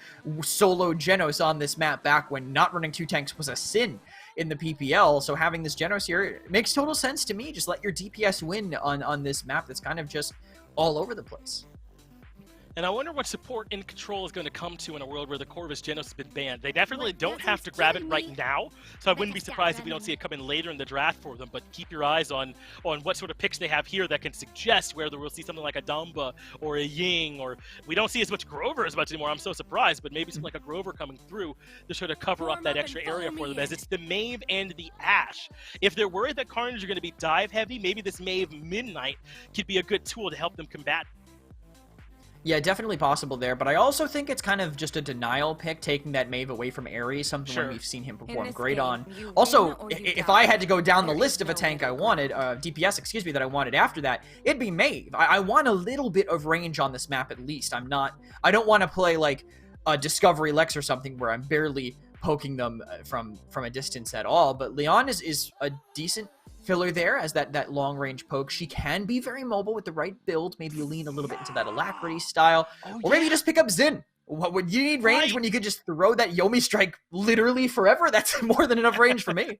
solo Genos on this map back when not running 2 tanks was a sin in the PPL, so having this Genos here makes total sense to me. Just let your DPS win on this map that's kind of just all over the place. And I wonder what support Incontrol is going to come to in a world where the Corvus Genos has been banned. They definitely don't have to grab it right now, so I wouldn't be surprised if we don't see it come in later in the draft for them, but keep your eyes on what sort of picks they have here that can suggest whether we'll see something like a Dumba or a Ying, or we don't see as much Grover as much anymore. I'm so surprised, but maybe something like a Grover coming through to sort of cover up that extra area for them, as it's the Maeve and the Ashe. If they're worried that Carnage are going to be dive heavy, maybe this Maeve Midnight could be a good tool to help them combat. Yeah, definitely possible there, but I also think it's kind of just a denial pick, taking that Maeve away from Ares, something Sure. we've seen him perform great on. Also, if I had to go down the list of a tank I wanted, DPS, excuse me, that I wanted after that, it'd be Maeve. I want a little bit of range on this map at least. I don't want to play like a Discovery Lex or something where I'm barely poking them from a distance at all, but Leon is a decent filler there as that long range poke. She can be very mobile with the right build. Maybe you lean a little bit into that Alacrity style, or maybe you just pick up Xin. What would you need range when you could just throw that Yomi strike literally forever? That's more than enough range for me.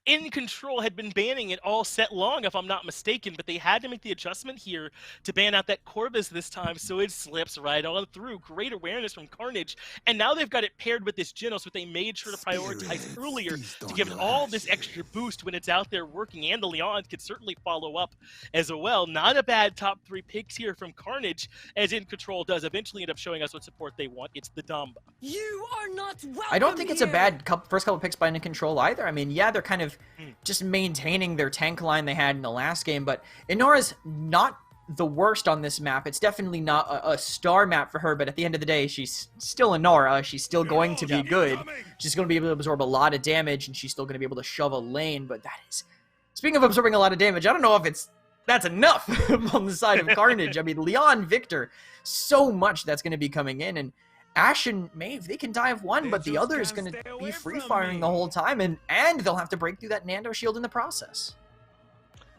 Incontrol had been banning it all set long, if I'm not mistaken, but they had to make the adjustment here to ban out that Corvus this time, so it slips right on through. Great awareness from Carnage, and now they've got it paired with this Genos, which they made sure to prioritize earlier to give it all this extra boost when it's out there working, and the Leon could certainly follow up as well. Not a bad top 3 picks here from Carnage, as Incontrol does eventually end up showing us what support they want. It's the Dumba. You are not welcome. I don't think it's a bad first couple picks by Incontrol either. I mean, yeah, they're kind of just maintaining their tank line they had in the last game, but Inora's not the worst on this map. It's definitely not a star map for her, but at the end of the day, she's still Inora. She's still going to be good. She's going to be able to absorb a lot of damage, and she's still going to be able to shove a lane, but that is... Speaking of absorbing a lot of damage, I don't know if that's enough on the side of Carnage. I mean, Leon, Victor, so much that's going to be coming in, and Ashe and Maeve, they can dive one, but the other is going to be free-firing the whole time, and they'll have to break through that Nando shield in the process.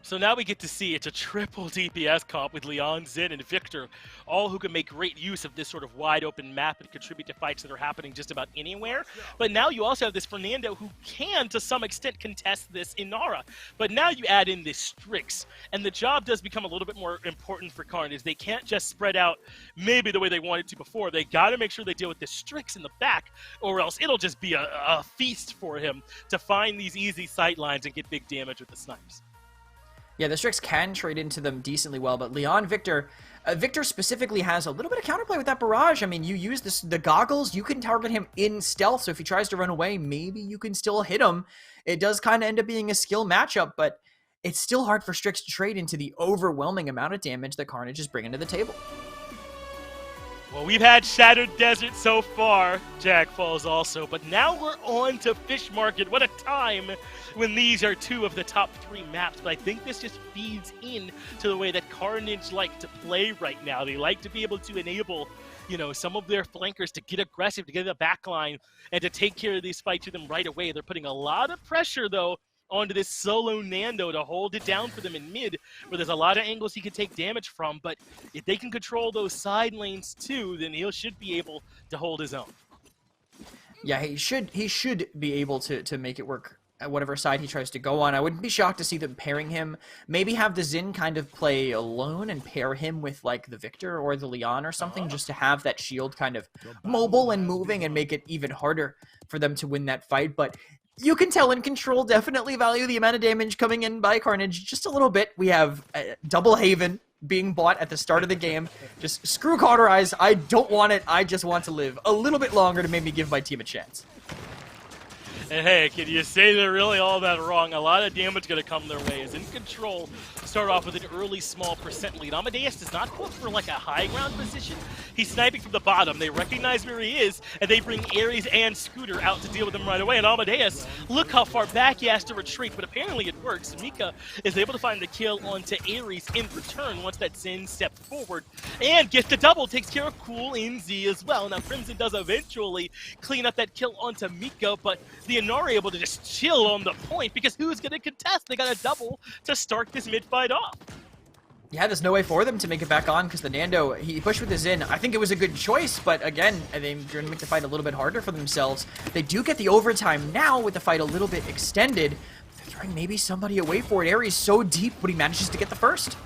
So now we get to see it's a triple DPS comp with Leon, Xin, and Victor, all who can make great use of this sort of wide open map and contribute to fights that are happening just about anywhere. But now you also have this Fernando who can, to some extent, contest this Inara. But now you add in this Strix, and the job does become a little bit more important for Carnage. They can't just spread out maybe the way they wanted to before. They got to make sure they deal with this Strix in the back, or else it'll just be a feast for him to find these easy sight lines and get big damage with the snipes. Yeah, the Strix can trade into them decently well, but Leon, Victor specifically has a little bit of counterplay with that barrage. I mean, you use the goggles, you can target him in stealth, so if he tries to run away, maybe you can still hit him. It does kind of end up being a skill matchup, but it's still hard for Strix to trade into the overwhelming amount of damage that Carnage is bringing to the table. Well, we've had Shattered Desert so far, Jaguar Falls also, but now we're on to Fish Market. What a time when these are 2 of the top 3 maps, but I think this just feeds in to the way that Carnage like to play right now. They like to be able to enable, some of their flankers to get aggressive, to get the back line, and to take care of these fights to them right away. They're putting a lot of pressure, though, onto this solo Nando to hold it down for them in mid, where there's a lot of angles he can take damage from, but if they can control those side lanes too, then he should be able to hold his own. Yeah, he should be able to make it work at whatever side he tries to go on. I wouldn't be shocked to see them pairing him, maybe have the Xin kind of play alone and pair him with like the Victor or the Leon or something, just to have that shield kind of mobile and moving and make it even harder for them to win that fight. But you can tell Incontrol definitely value the amount of damage coming in by Carnage just a little bit. We have Double Haven being bought at the start of the game. Just screw Cauterize. I don't want it. I just want to live a little bit longer to maybe give my team a chance. And hey, can you say they're really all that wrong? A lot of damage going to come their way. As Incontrol start off with an early small percent lead. Amadeus does not go for like a high ground position. He's sniping from the bottom. They recognize where he is, and they bring Ares and Scooter out to deal with him right away. And Amadeus, look how far back he has to retreat, but apparently it works. Mika is able to find the kill onto Ares in return once that Xin steps forward, and gets the double, takes care of Cool NZ as well. Now Crimson does eventually clean up that kill onto Mika, but the Inara able to just chill on the point, because who's going to contest? They got a double to start this mid-fight off. Yeah, there's no way for them to make it back on because the Nando, he pushed with his Xin. I think it was a good choice, but again, they're going to make the fight a little bit harder for themselves. They do get the overtime now with the fight a little bit extended. They're throwing maybe somebody away for it. Ares so deep, but he manages to get the first.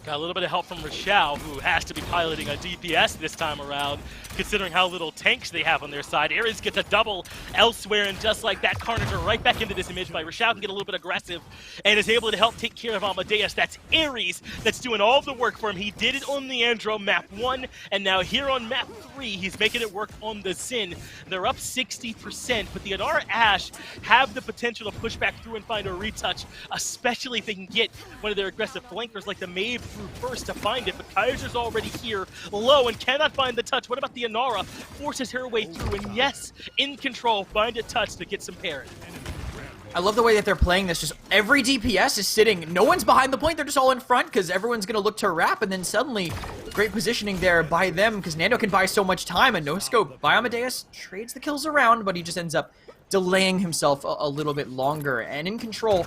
Got a little bit of help from Rashao, who has to be piloting a DPS this time around, considering how little tanks they have on their side. Ares gets a double elsewhere, and just like that, Carnage are right back into this image by Rashao can get a little bit aggressive and is able to help take care of Amadeus. That's Ares that's doing all the work for him. He did it on the Andro map 1, and now here on map 3, he's making it work on the Zin. They're up 60%, but the Adara Ashe have the potential to push back through and find a retouch, especially if they can get one of their aggressive flankers like the Maeve through first to find it, but Kaiser's already here low and cannot find the touch. What about the Inara? Forces her way through, and yes, Incontrol find a touch to get some parry. I love the way that they're playing this. Just every DPS is sitting. No one's behind the point. They're just all in front because everyone's going to look to wrap, and then suddenly great positioning there by them because Nando can buy so much time, and no scope by Amadeus trades the kills around, but he just ends up delaying himself a little bit longer. And in control,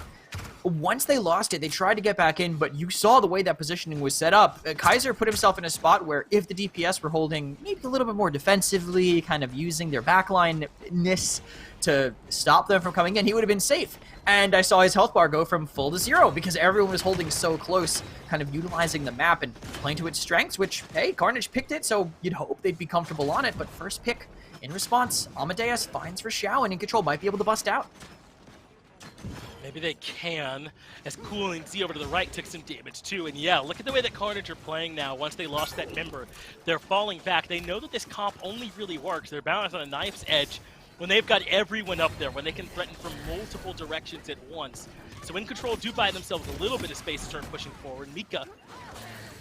once they lost it, they tried to get back in, but you saw the way that positioning was set up. Kaiser put himself in a spot where if the DPS were holding maybe a little bit more defensively, kind of using their backline-ness to stop them from coming in, he would have been safe. And I saw his health bar go from full to 0 because everyone was holding so close, kind of utilizing the map and playing to its strengths, which, hey, Carnage picked it, so you'd hope they'd be comfortable on it. But first pick, in response, Amadeus finds Rashao, and Incontrol might be able to bust out. Maybe they can, as Cool and Z over to the right took some damage too. And yeah, look at the way that Carnage are playing now. Once they lost that member, they're falling back. They know that this comp only really works. They're balanced on a knife's edge when they've got everyone up there, when they can threaten from multiple directions at once. So Incontrol do buy themselves a little bit of space to start pushing forward. Mika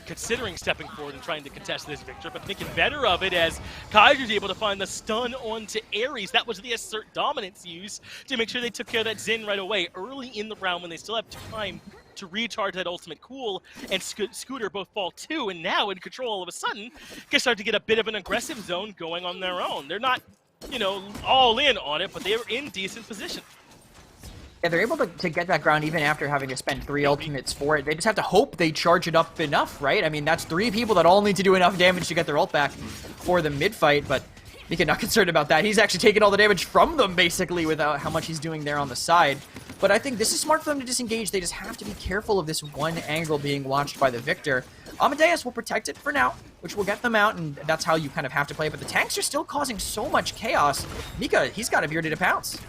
considering stepping forward and trying to contest this victor, but thinking better of it as Kaiser's able to find the stun onto Ares. That was the assert dominance use to make sure they took care of that Zin right away early in the round when they still have time to recharge that ultimate. Cool and Scooter both fall too, and now in control all of a sudden can start to get a bit of an aggressive zone going on their own. They're not, you know, all in on it, but they're in decent position. Yeah, they're able to get that ground even after having to spend 3 ultimates for it. They just have to hope they charge it up enough, right? I mean, that's 3 people that all need to do enough damage to get their ult back for the mid-fight, but Mika not concerned about that. He's actually taking all the damage from them, basically, without how much he's doing there on the side. But I think this is smart for them to disengage. They just have to be careful of this one angle being watched by the victor. Amadeus will protect it for now, which will get them out, and that's how you kind of have to play. But the tanks are still causing so much chaos. Mika, he's got to be ready to pounce.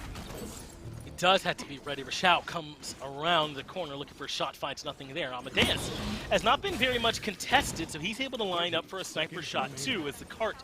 Does have to be ready. Rashao comes around the corner looking for a shot, finds nothing there. Amadeus has not been very much contested, so he's able to line up for a sniper shot too as the cart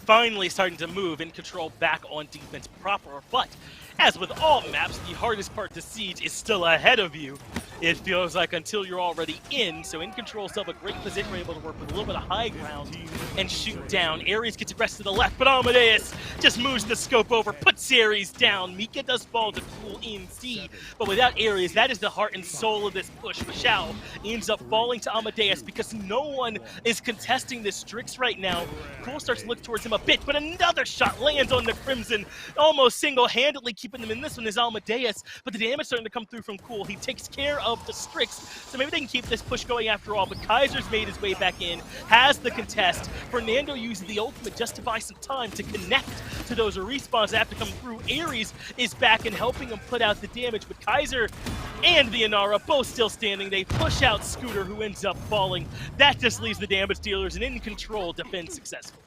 finally starting to move in control back on defense proper. But as with all maps, the hardest part to siege is still ahead of you. It feels like until you're already in, so in control still have a great position. We're able to work with a little bit of high ground and shoot down. Ares gets aggressive to the left, but Amadeus just moves the scope over, puts Ares down. Mika does fall to Cool in C, but without Ares, that is the heart and soul of this push. Rashao ends up falling to Amadeus because no one is contesting this Strix right now. Cool starts to look towards him a bit, but another shot lands on the Crimson, almost single-handedly keeping them in. This one is Amadeus, but the damage starting to come through from Cool. He takes care of the Strix, so maybe they can keep this push going after all, but Kaiser's made his way back in, has the contest. Fernando uses the ultimate just to buy some time to connect to those respawns that have to come through. Ares is back and helping him put out the damage, but Kaiser and the Inara both still standing. They push out Scooter, who ends up falling. That just leaves the damage dealers and in control defense successful.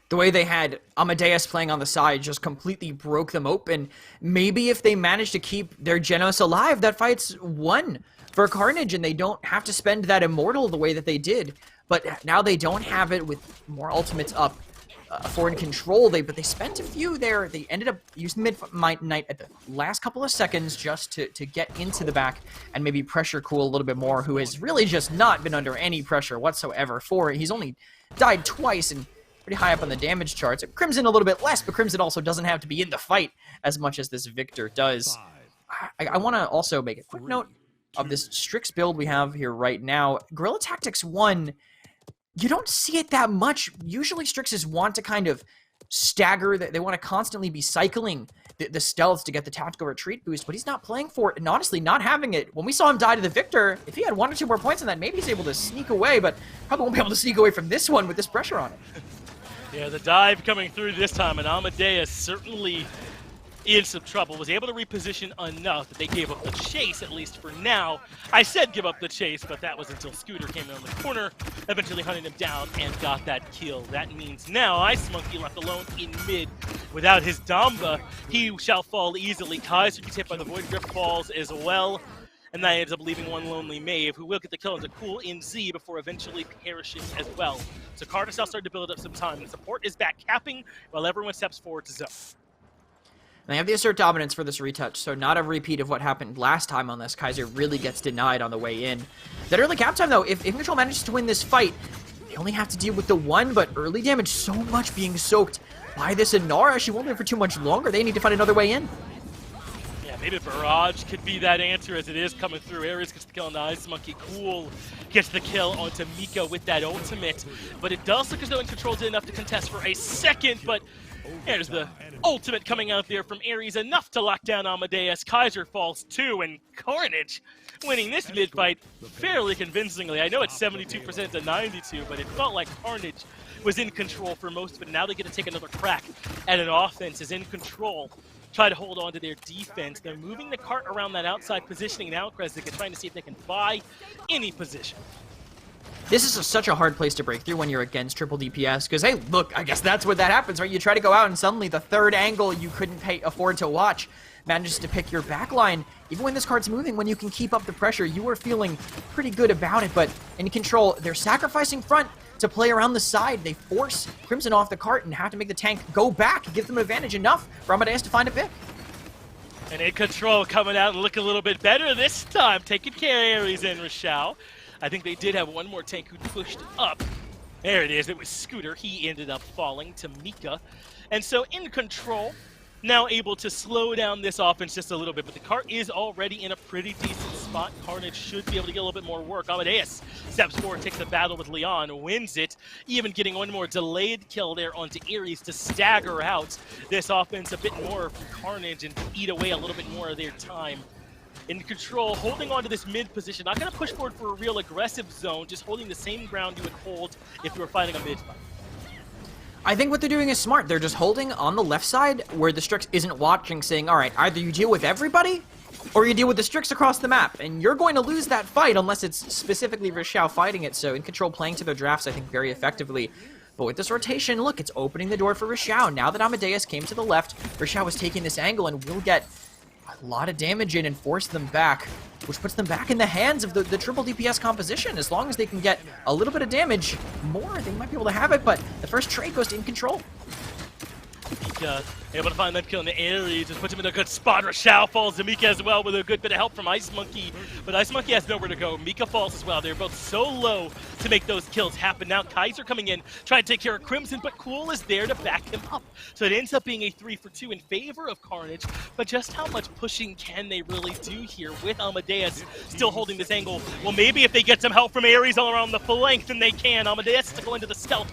The way they had Amadeus playing on the side just completely broke them open. Maybe if they manage to keep their Genos alive, that fight's won for Carnage, and they don't have to spend that Immortal the way that they did. But now they don't have it with more ultimates up for in control. But they spent a few there. They ended up using Midnight at the last couple of seconds just to get into the back and maybe pressure Cool a little bit more, who has really just not been under any pressure whatsoever for it. He's only died twice and pretty high up on the damage charts. Crimson a little bit less, but Crimson also doesn't have to be in the fight as much as this Victor does. I want to also make a quick note of this Strix build we have here right now. Guerrilla Tactics 1, you don't see it that much. Usually Strixes want to kind of stagger, they want to constantly be cycling the stealths to get the tactical retreat boost, but he's not playing for it, and honestly not having it. When we saw him die to the Victor, if he had 1 or 2 more points on that, maybe he's able to sneak away, but probably won't be able to sneak away from this one with this pressure on it. Yeah, the dive coming through this time, and Amadeus certainly in some trouble, was able to reposition enough that they gave up the chase, at least for now. I said give up the chase, but that was until Scooter came around the corner, eventually hunting him down and got that kill. That means now Ice Monkey left alone in mid. Without his Damba, he shall fall easily. Kaiser gets hit by the Void Grip Falls as well, and that ends up leaving one lonely Maeve, who will get the kill into Cool in Z before eventually perishing as well. So Carter's now starting to build up some time. The support is back capping while everyone steps forward to zone. They have the assert dominance for this retouch, so not a repeat of what happened last time on this. Kaiser really gets denied on the way in. That early cap time, though, if Incontrol manages to win this fight, they only have to deal with the one, but early damage so much being soaked by this Inara. She won't live for too much longer. They need to find another way in. Yeah, maybe Barrage could be that answer as it is coming through. Ares gets the kill on the Ice Monkey. Cool gets the kill onto Mika with that ultimate, but it does look as though Incontrol did enough to contest for a second, but there's the ultimate coming out there from Ares, enough to lock down Amadeus. Kaiser falls too, and Carnage winning this mid-fight fairly convincingly. I know it's 72% to 92, but it felt like Carnage was in control for most of it. Now they get to take another crack at an offense is in control. Try to hold on to their defense. They're moving the cart around that outside positioning now, Kresnik, trying to see if they can buy any position. This is such a hard place to break through when you're against triple DPS, because, hey, look, I guess that's what that happens, right? You try to go out, and suddenly the third angle you couldn't afford to watch manages to pick your backline. Even when this card's moving, when you can keep up the pressure, you are feeling pretty good about it, but in Control, they're sacrificing front to play around the side. They force Crimson off the cart and have to make the tank go back, give them an advantage enough for Amadeus to find a pick. And in Control coming out and looking a little bit better this time, taking care of Ares and Rochelle. I think they did have one more tank who pushed up. There it is. It was Scooter. He ended up falling to Mika. And so in Control, now able to slow down this offense just a little bit. But the cart is already in a pretty decent spot. Carnage should be able to get a little bit more work. Amadeus steps forward, takes the battle with Leon, wins it. Even getting one more delayed kill there onto Ares to stagger out this offense a bit more from Carnage and eat away a little bit more of their time. In Control, holding on to this mid position, not going to push forward for a real aggressive zone, just holding the same ground you would hold if you were fighting a mid fight. I think what they're doing is smart. They're just holding on the left side where the Strix isn't watching, saying, all right, either you deal with everybody or you deal with the Strix across the map, and you're going to lose that fight unless it's specifically Rochelle fighting it. So In Control playing to their drafts, I think, very effectively. But with this rotation, look, it's opening the door for Rochelle. Now that Amadeus came to the left, Rochelle was taking this angle and will get a lot of damage in and force them back, which puts them back in the hands of the triple DPS composition. As long as they can get a little bit of damage more, they might be able to have it, but the first trade goes to In Control. Mika able to find that kill in the area, just puts him in a good spot. Rochelle falls to Mika as well with a good bit of help from Ice Monkey, but Ice Monkey has nowhere to go. Mika falls as well. They're both so low to make those kills happen. Now Kaiser coming in, trying to take care of Crimson, but Cool is there to back him up. So it ends up being a 3-for-2 in favor of Carnage, but just how much pushing can they really do here with Amadeus still holding this angle? Well, maybe if they get some help from Ares all around the flank, then they can. Amadeus to go into the stealth.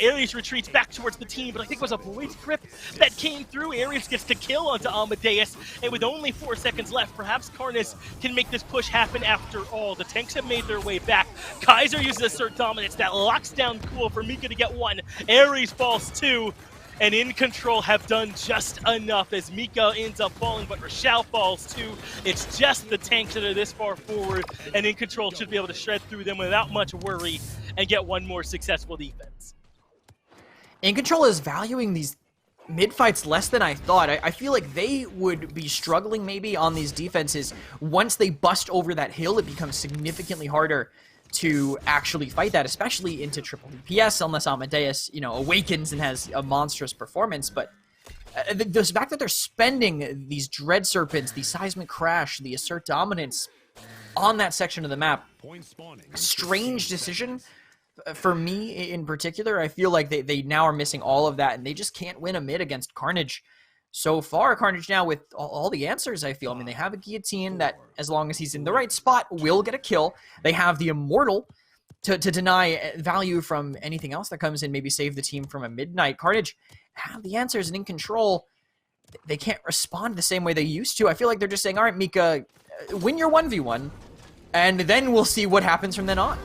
Ares retreats back towards the team, but I think it was a Void Grip that came through. Ares gets to kill onto Amadeus, and with only 4 seconds left, perhaps Carnage can make this push happen after all. The tanks have made their way back. Kaiser uses Assert Dominance that locks down Cool for Mika to get 1. Ares falls 2, and In Control have done just enough as Mika ends up falling, but Rochelle falls 2. It's just the tanks that are this far forward, and In Control should be able to shred through them without much worry and get one more successful defense. In Control is valuing these mid-fights less than I thought. I feel like they would be struggling maybe on these defenses. Once they bust over that hill, it becomes significantly harder to actually fight that, especially into triple DPS, unless Amadeus, awakens and has a monstrous performance. But the fact that they're spending these Dread Serpents, the Seismic Crash, the Assert Dominance on that section of the map, strange decision. For me, in particular, I feel like they now are missing all of that, and they just can't win a mid against Carnage. So far, Carnage now with all the answers, I feel. I mean, they have a Guillotine that, as long as he's in the right spot, will get a kill. They have the Immortal to deny value from anything else that comes in, maybe save the team from a midnight. Carnage have the answers, and In Control, they can't respond the same way they used to. I feel like they're just saying, all right, Mika, win your 1v1, and then we'll see what happens from then on.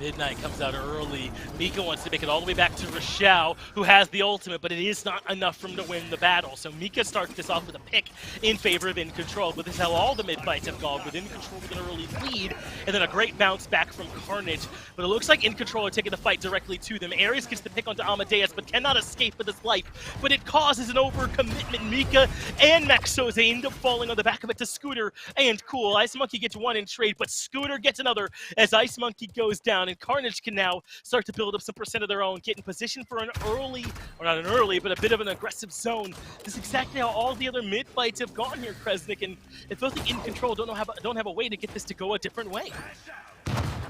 Midnight comes out early. Mika wants to make it all the way back to Rochelle, who has the ultimate, but it is not enough for him to win the battle. So Mika starts this off with a pick in favor of Incontrol, but this is how all the mid-fights have gone, with Incontrol with an early lead, and then a great bounce back from Carnage. But it looks like Incontrol are taking the fight directly to them. Ares gets the pick onto Amadeus, but cannot escape with his life. But it causes an overcommitment. Mika and Maxoze end up falling on the back of it to Scooter and Cool. Ice Monkey gets one in trade, but Scooter gets another as Ice Monkey goes down, and Carnage can now start to build up some percent of their own, get in position for an early, or not an early, but a bit of an aggressive zone. This is exactly how all the other mid fights have gone here, Kresnik, and it feels like Incontrol don't have a way to get this to go a different way.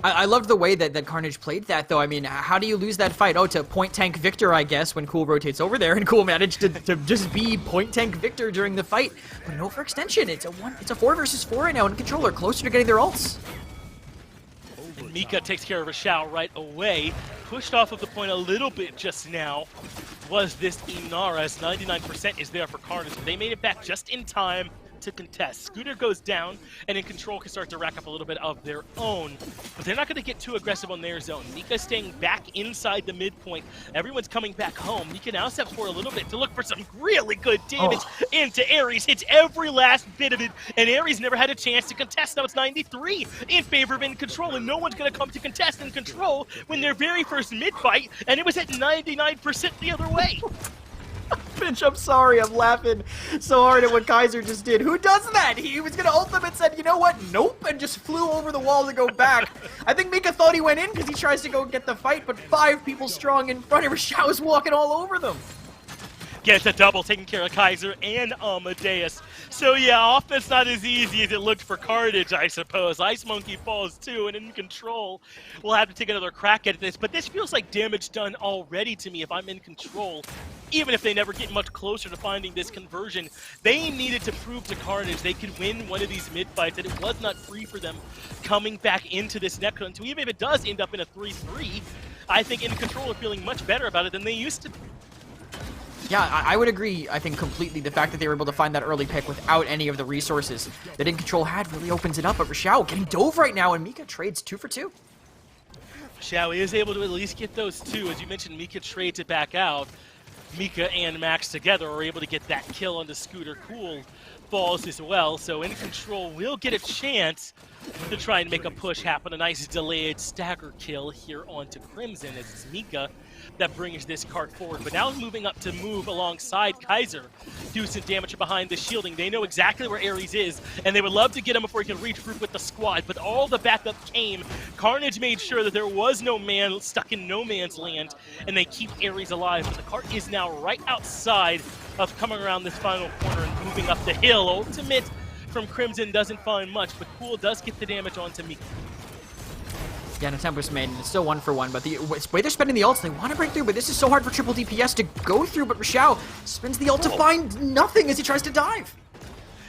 I loved the way that Carnage played that, though. I mean, how do you lose that fight? Oh, to point tank Victor, I guess, when Cool rotates over there, and Cool managed to just be point tank Victor during the fight. But an overextension. It's a 4 versus 4 right now, and Controller closer to getting their ults. And Mika takes care of Rochelle right away. Pushed off of the point a little bit just now was this Inara, as 99% is there for Carnage. They made it back just in time to contest. Scooter goes down, and Incontrol can start to rack up a little bit of their own, but they're not going to get too aggressive on their zone. Mika staying back inside the midpoint. Everyone's coming back home. Mika now steps forward a little bit to look for some really good damage into Ares. Hits every last bit of it, and Ares never had a chance to contest. Now it's 93 in favor of Incontrol, and no one's going to come to contest Incontrol when their very first mid-fight, and it was at 99% the other way. Finch, I'm sorry, I'm laughing so hard at what Kaiser just did. Who does that? He was gonna ultimate, said, you know what, nope, and just flew over the wall to go back. I think Mika thought he went in because he tries to go get the fight, but 5 people strong in front of Rochelle is walking all over them. Gets a double, taking care of Kaiser and Amadeus. So yeah, offense not as easy as it looked for Carnage, I suppose. Ice Monkey falls too, and Incontrol will have to take another crack at this. But this feels like damage done already to me if I'm Incontrol. Even if they never get much closer to finding this conversion, they needed to prove to Carnage they could win one of these mid-fights, that it was not free for them coming back into this next one. So even if it does end up in a 3-3, I think Incontrol are feeling much better about it than they used to. Yeah, I would agree, I think, completely. The fact that they were able to find that early pick without any of the resources that Incontrol had really opens it up. But Rochelle getting dove right now, and Mika trades 2 for 2. Rochelle is able to at least get those 2. As you mentioned, Mika trades it back out. Mika and Max together are able to get that kill on the Scooter. Cool falls as well, so Incontrol will get a chance to try and make a push happen. A nice delayed stagger kill here onto Crimson, as it's Mika that brings this cart forward. But now moving up to move alongside Kaiser, do some damage behind the shielding. They know exactly where Ares is, and they would love to get him before he can regroup with the squad, but all the backup came. Carnage made sure that there was no man stuck in no man's land, and they keep Ares alive. But the cart is now right outside of coming around this final corner and moving up the hill. Ultimate from Crimson doesn't find much, but Cool does get the damage onto Mika. Yeah, no Tempest Maiden, it's still 1 for 1, but the way they're spending the ults, they want to break through, but this is so hard for triple DPS to go through, but Rochelle spends the ult to find nothing as he tries to dive.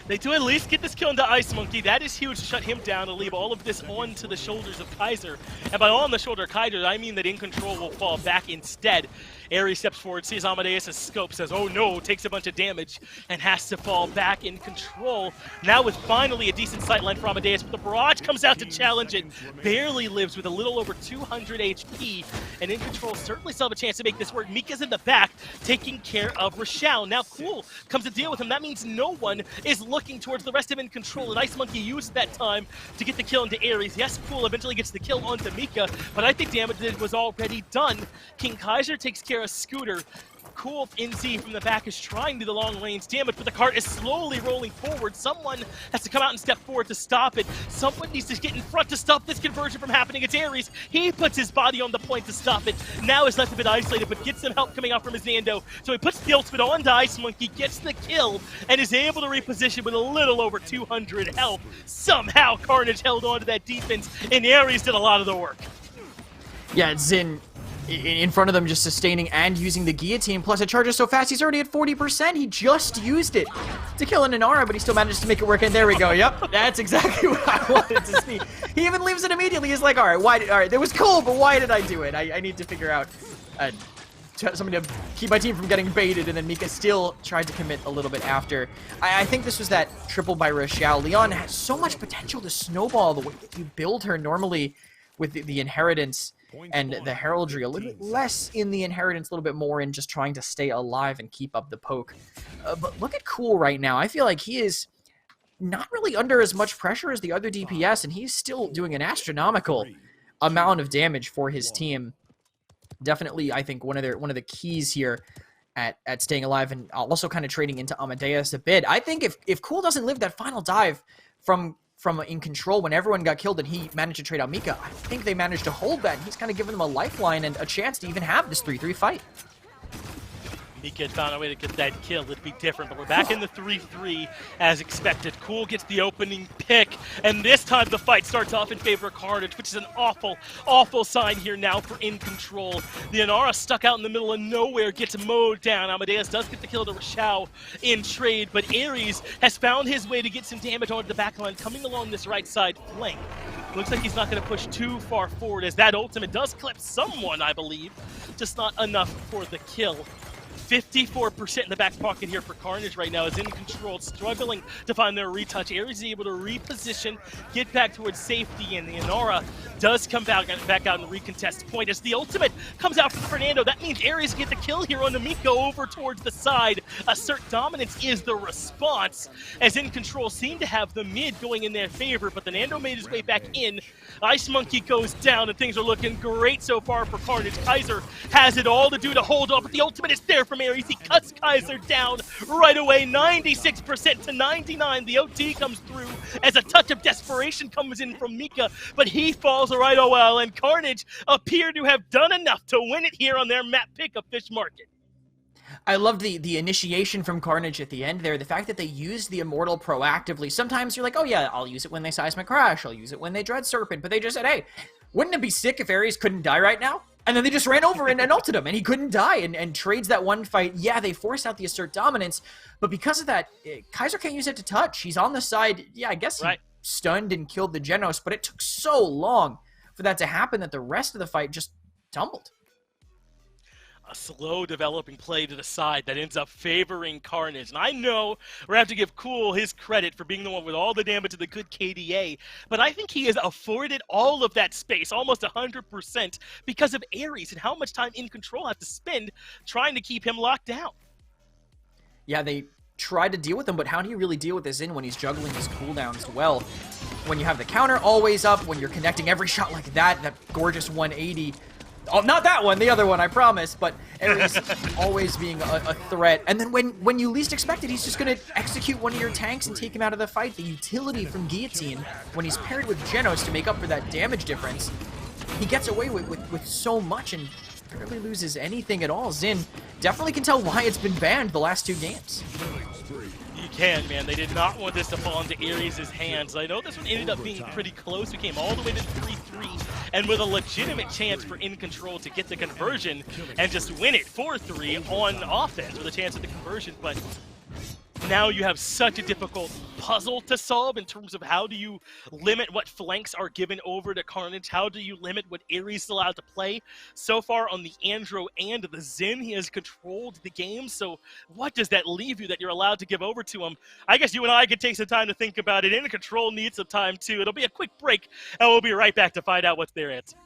They do at least get this kill into Ice Monkey. That is huge to shut him down and leave all of this onto the shoulders of Kaiser. And by on the shoulder of Kaiser, I mean that Incontrol will fall back instead. Ares steps forward, sees Amadeus' scope, says, oh no, takes a bunch of damage, and has to fall back. Incontrol. Now with finally a decent sightline for Amadeus, but the barrage comes out to challenge it. Barely lives with a little over 200 HP, and Incontrol certainly still have a chance to make this work. Mika's in the back, taking care of Rochelle. Now Cool comes to deal with him. That means no one is looking towards the rest of Incontrol, and Ice Monkey used that time to get the kill into Ares. Yes, Cool eventually gets the kill onto Mika, but I think damage was already done. King Kaiser takes care of Scooter. Cool NZ from the back is trying to do the long range damage, but the cart is slowly rolling forward. Someone has to come out and step forward to stop it. Someone needs to get in front to stop this conversion from happening. It's Ares. He puts his body on the point to stop it. Now is left a bit isolated, but gets some help coming out from his Nando. So he puts the ultimate on to Ice Monkey, gets the kill, and is able to reposition with a little over 200 health. Somehow Carnage held on to that defense, and Ares did a lot of the work. Yeah, Zin in front of them just sustaining and using the guillotine, plus it charges so fast he's already at 40%. He just used it to kill an Inara, but he still managed to make it work, and there we go. Yep, that's exactly what I wanted to see. He even leaves it immediately. He's like, all right, that was cool, but why did I do it? I need to figure out something to keep my team from getting baited, and then Mika still tried to commit a little bit after. I think this was that triple by Rochelle. Leon has so much potential to snowball the way that you build her normally. with the inheritance and the heraldry, a little bit less in the inheritance, a little bit more in just trying to stay alive and keep up the poke. But look at Cool right now. I feel like he is not really under as much pressure as the other DPS, and he's still doing an astronomical amount of damage for his team. Definitely, I think one of the keys here at staying alive, and also kind of trading into Amadeus a bit. I think if Cool doesn't live that final dive from Incontrol when everyone got killed and he managed to trade out Mika, I think they managed to hold that. He's kind of given them a lifeline and a chance to even have this 3-3 fight. Mika found a way to get that kill. It'd be different, but we're back in the 3-3 as expected. Cool gets the opening pick, and this time the fight starts off in favor of Carnage, which is an awful, awful sign here now for Incontrol. The Inara stuck out in the middle of nowhere gets mowed down. Amadeus does get the kill to Rashao in trade, but Ares has found his way to get some damage onto the backline coming along this right side flank. Looks like he's not going to push too far forward as that ultimate does clip someone, I believe, just not enough for the kill. 54% in the back pocket here for Carnage right now is Incontrol, struggling to find their retouch. Ares is able to reposition, get back towards safety, and the Inara does come back out and recontest point. As the ultimate comes out from Fernando, that means Ares get the kill here on Namiko over towards the side. Assert dominance is the response, as Incontrol seem to have the mid going in their favor, but the Nando made his way back in. Ice Monkey goes down, and things are looking great so far for Carnage. Kaiser has it all to do to hold on, but the ultimate is there from Ares. He cuts Kaiser down right away, 96% to 99. The OT comes through as a touch of desperation comes in from Mika, but he falls right well, and Carnage appear to have done enough to win it here on their map pick of Fish Market. I loved the initiation from Carnage at the end there. The fact that they used the Immortal proactively. Sometimes you're like, oh yeah, I'll use it when they Seismic Crash. I'll use it when they Dread Serpent. But they just said, hey, wouldn't it be sick if Ares couldn't die right now? And then they just ran over and ulted him, and he couldn't die, and trades that one fight. Yeah, they forced out the Assert Dominance, but because of that, Kaiser can't use it to touch. He's on the side. Yeah, I guess he stunned and killed the Genos, but it took so long for that to happen that the rest of the fight just tumbled. A slow developing play to the side that ends up favoring Carnage. And I know we're going to have to give Cool his credit for being the one with all the damage of the good KDA, but I think he has afforded all of that space, almost 100%, because of Ares and how much time Incontrol have to spend trying to keep him locked down. Yeah, they tried to deal with him, but how do you really deal with this when he's juggling his cooldowns well? When you have the counter always up, when you're connecting every shot like that gorgeous 180. Oh, not that one, the other one, I promise, but Ares always being a threat. And then when you least expect it, he's just going to execute one of your tanks and take him out of the fight. The utility from Guillotine, when he's paired with Genos to make up for that damage difference, he gets away with so much and barely loses anything at all. Zin definitely can tell why it's been banned the last 2 games. You can, man. They did not want this to fall into Ares' hands. I know this one ended up being pretty close. We came all the way to 3-3, and with a legitimate chance for Incontrol to get the conversion and just win it 4-3 on offense with a chance at the conversion, but now you have such a difficult puzzle to solve in terms of how do you limit what flanks are given over to Carnage, how do you limit what Ares is allowed to play. So far on the Andro and the Zin, he has controlled the game, so what does that leave you that you're allowed to give over to him? I guess you and I could take some time to think about it. Incontrol needs some time too. It'll be a quick break, and we'll be right back to find out what's their answer.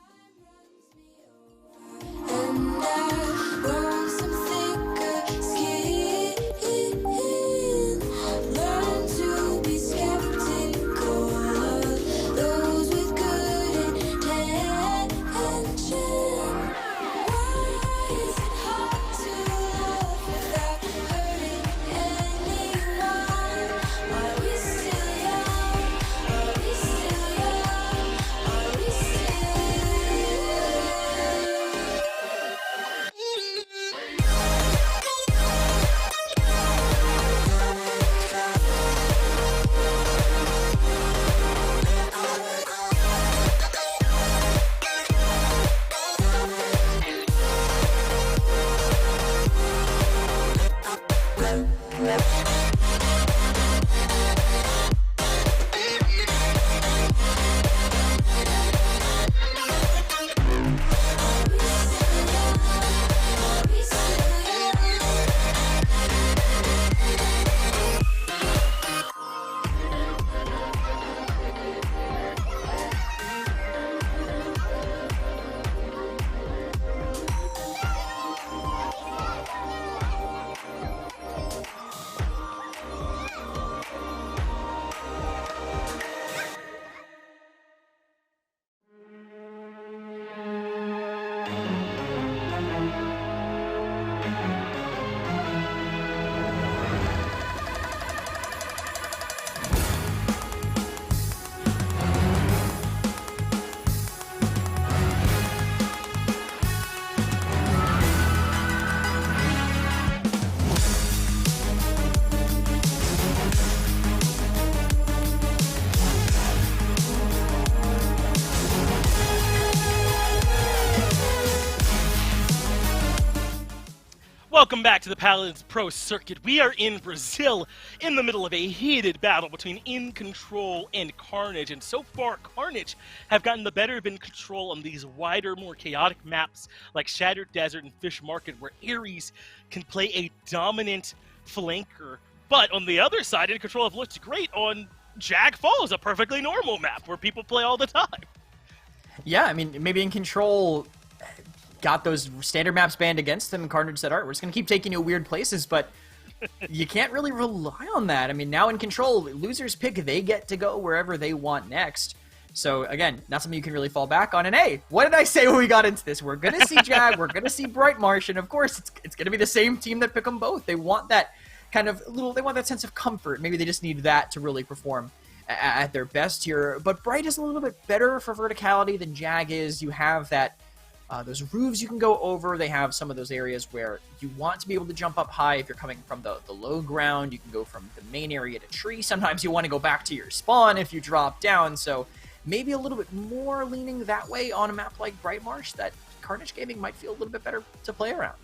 Welcome back to the Paladins Pro Circuit. We are in Brazil, in the middle of a heated battle between Incontrol and Carnage. And so far, Carnage have gotten the better of Incontrol on these wider, more chaotic maps like Shattered Desert and Fish Market, where Ares can play a dominant flanker. But on the other side, Incontrol have looked great on Jaguar Falls, a perfectly normal map where people play all the time. Yeah, I mean, maybe Incontrol got those standard maps banned against them, and Carnage said, all right, we're just going to keep taking you weird places, but you can't really rely on that. I mean, now Incontrol, losers pick, they get to go wherever they want next. So, again, not something you can really fall back on. And hey, what did I say when we got into this? We're going to see Jag, we're going to see Bright Marsh, and of course, it's going to be the same team that pick them both. They want that kind of they want that sense of comfort. Maybe they just need that to really perform at their best here. But Bright is a little bit better for verticality than Jag is. You have that those roofs you can go over. They have some of those areas where you want to be able to jump up high if you're coming from the low ground. You can go from the main area to tree. Sometimes you want to go back to your spawn if you drop down. So maybe a little bit more leaning that way on a map like Bright Marsh that Carnage Gaming might feel a little bit better to play around.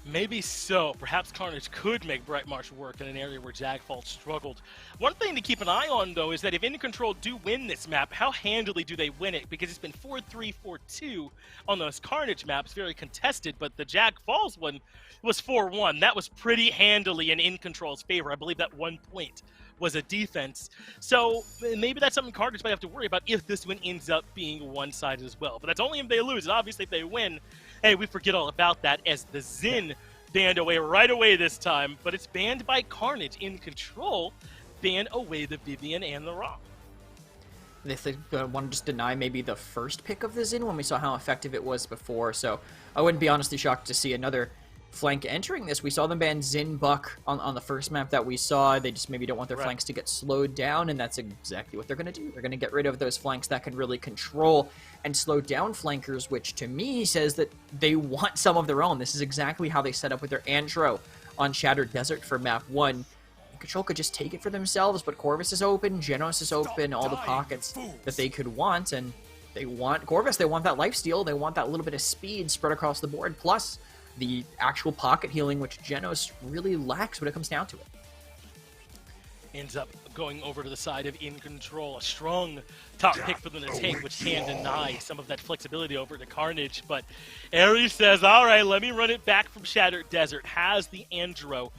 Maybe so. Perhaps Carnage could make Bright Marsh work in an area where Jaguar Falls struggled. One thing to keep an eye on, though, is that if Incontrol do win this map, how handily do they win it? Because it's been 4-3, 4-2 on those Carnage maps, very contested, but the Jaguar Falls one was 4-1. That was pretty handily in Incontrol's favor. I believe that 1 point was a defense. So maybe that's something Carnage might have to worry about if this one ends up being one-sided as well. But that's only if they lose. And obviously, if they win, hey, we forget all about that as the Zin banned away right away this time. But it's banned by Carnage. Incontrol ban away the Vivian and the Rock. They want to just deny maybe the first pick of the Zin when we saw how effective it was before. So I wouldn't be honestly shocked to see another flank entering this. We saw them ban Zin Buck on the first map that we saw. They just maybe don't want their flanks to get slowed down, and that's exactly what they're going to do. They're going to get rid of those flanks that can really control and slow down flankers, which to me says that they want some of their own. This is exactly how they set up with their Andro on Shattered Desert for map 1. Control could just take it for themselves, but Corvus is open, Genos is open, all the pockets that they could want, and they want Corvus, they want that lifesteal, they want that little bit of speed spread across the board, plus the actual pocket healing, which Genos really lacks when it comes down to it. Ends up going over to the side of Incontrol. A strong top pick for them to take, which can deny some of that flexibility over to Carnage. But Ares says, all right, let me run it back from Shattered Desert. Has the Andro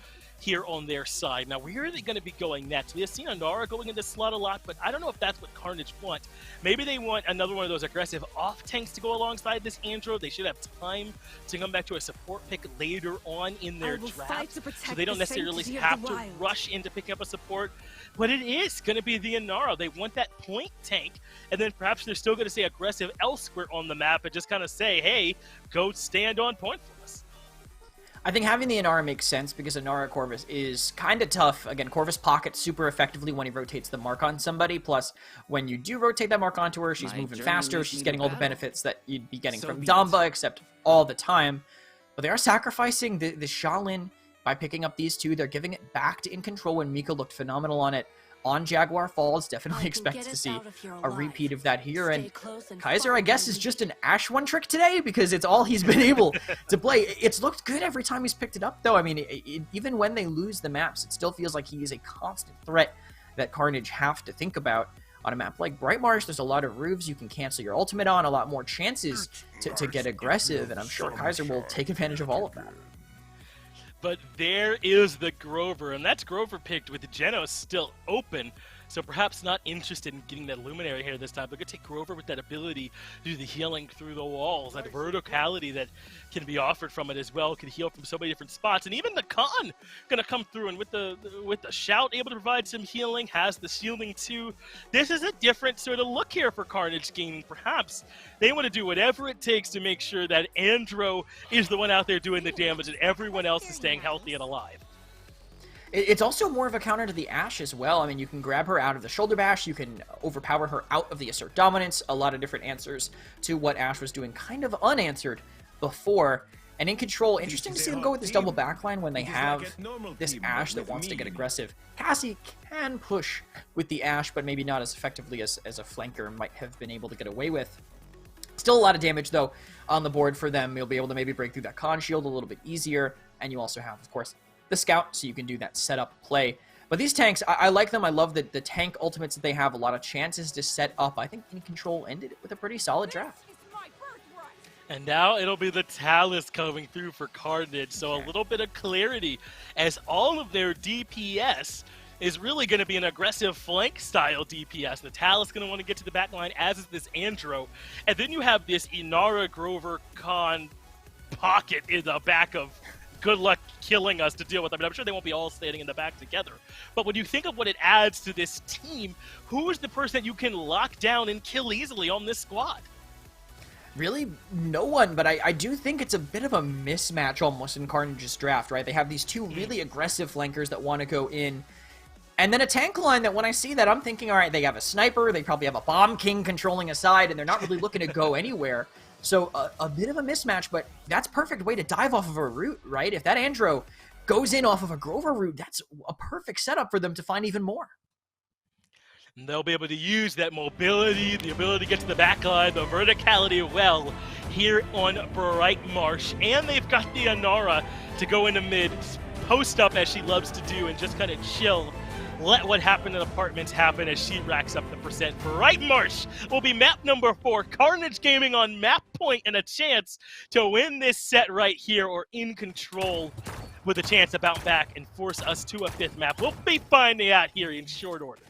here on their side. Now, where are they going to be going next? We have seen Anara going into slot a lot, but I don't know if that's what Carnage wants. Maybe they want another one of those aggressive off-tanks to go alongside this Andro. They should have time to come back to a support pick later on in their draft, so they don't necessarily have to rush into picking up a support. But it is going to be the Anara. They want that point tank, and then perhaps they're still going to say aggressive elsewhere on the map and just kind of say, hey, go stand on point for us. I think having the Inara makes sense because Inara Corvus is kind of tough. Again, Corvus pockets super effectively when he rotates the mark on somebody. Plus, when you do rotate that mark onto her, she's moving faster. She's getting all the benefits that you'd be getting from Damba, except all the time. But they are sacrificing the Shaolin by picking up these two. They're giving it back to Incontrol when Mika looked phenomenal on it. On Jaguar Falls, definitely expect to see a repeat of that here. And Kaiser, I guess, is just an Ashe one trick today because it's all he's been able to play. It's looked good every time he's picked it up, though. I mean, even when they lose the maps, it still feels like he is a constant threat that Carnage have to think about. On a map like Bright Marsh, there's a lot of roofs you can cancel your ultimate on, a lot more chances to get aggressive, and I'm sure Kaiser will take advantage of all of that. But there is the Grover, and that's Grover picked with Genos still open. So perhaps not interested in getting that Luminary here this time, but could take Grover with that ability to do the healing through the walls, that verticality that can be offered from it as well, can heal from so many different spots. And even the Khan gonna come through and with the shout able to provide some healing, has the shielding too. This is a different sort of look here for Carnage Gaming. Perhaps they want to do whatever it takes to make sure that Andro is the one out there doing the damage and everyone else is staying healthy and alive. It's also more of a counter to the Ashe as well. I mean, you can grab her out of the shoulder bash, you can overpower her out of the assert dominance, a lot of different answers to what Ashe was doing kind of unanswered before. And Incontrol, interesting to see them go with this double backline when they have this Ashe that wants to get aggressive. Cassie can push with the Ashe, but maybe not as effectively as a flanker might have been able to get away with. Still a lot of damage, though, on the board for them. You'll be able to maybe break through that con shield a little bit easier. And you also have, of course, the scout, so you can do that setup play. But these tanks, I like them. I love the tank ultimates that they have. A lot of chances to set up. I think Incontrol ended it with a pretty solid draft. And now it'll be the Talus coming through for Carnage, so a little bit of clarity as all of their DPS is really going to be an aggressive flank-style DPS. The Talus going to want to get to the back line, as is this Andro. And then you have this Inara Grover Khan pocket in the back of good luck killing us to deal with. I mean, I'm sure they won't be all standing in the back together. But when you think of what it adds to this team, who is the person that you can lock down and kill easily on this squad? Really, no one, but I do think it's a bit of a mismatch almost in Carnage's draft, right? They have these two really aggressive flankers that want to go in, and then a tank line that when I see that, I'm thinking, all right, they have a sniper, they probably have a bomb king controlling a side, and they're not really looking to go anywhere. So a bit of a mismatch, but that's a perfect way to dive off of a route, right? If that Andro goes in off of a Grover route, that's a perfect setup for them to find even more. And they'll be able to use that mobility, the ability to get to the back line, the verticality well here on Bright Marsh. And they've got the Inara to go into mid, post up as she loves to do, and just kind of chill. Let what happened in apartments happen as she racks up the percent. Bright Marsh will be map number 4. Carnage Gaming on map point and a chance to win this set right here, or Incontrol with a chance to bounce back and force us to a 5th map. We'll be finding out here in short order.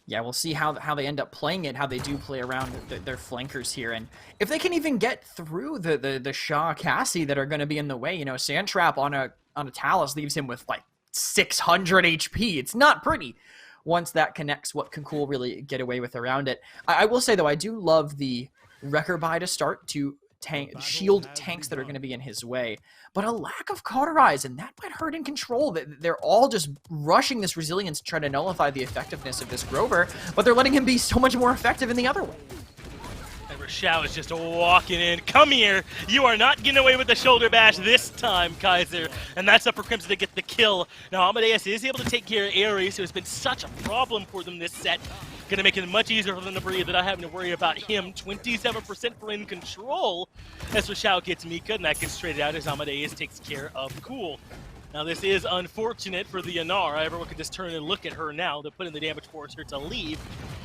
Yeah, we'll see how they end up playing it, how they do play around their flankers here, and if they can even get through the Shaw Cassie that are going to be in the way. You know, Sandtrap on a Talus leaves him with like 600 HP. It's not pretty. Once that connects, what can Cool really get away with around it? I will say, though, I do love the Wrecker buy to start to shield tanks that are going to be in his way, but a lack of cauterize, and that might hurt Incontrol. They're all just rushing this resilience to try to nullify the effectiveness of this Grover, but they're letting him be so much more effective in the other way. And Rochelle is just walking in. Come here. You are not getting away with the shoulder bash this time, Kaiser. And that's up for Crimson to get the kill. Now, Amadeus is able to take care of Ares, who has been such a problem for them this set. Going to make it much easier for them to breathe without having to worry about him. 27% for Incontrol as Rochelle gets Mika, and that gets traded out as Amadeus takes care of Cool. Now, this is unfortunate for the Inara. Everyone can just turn and look at her now. They're putting the damage force her to leave.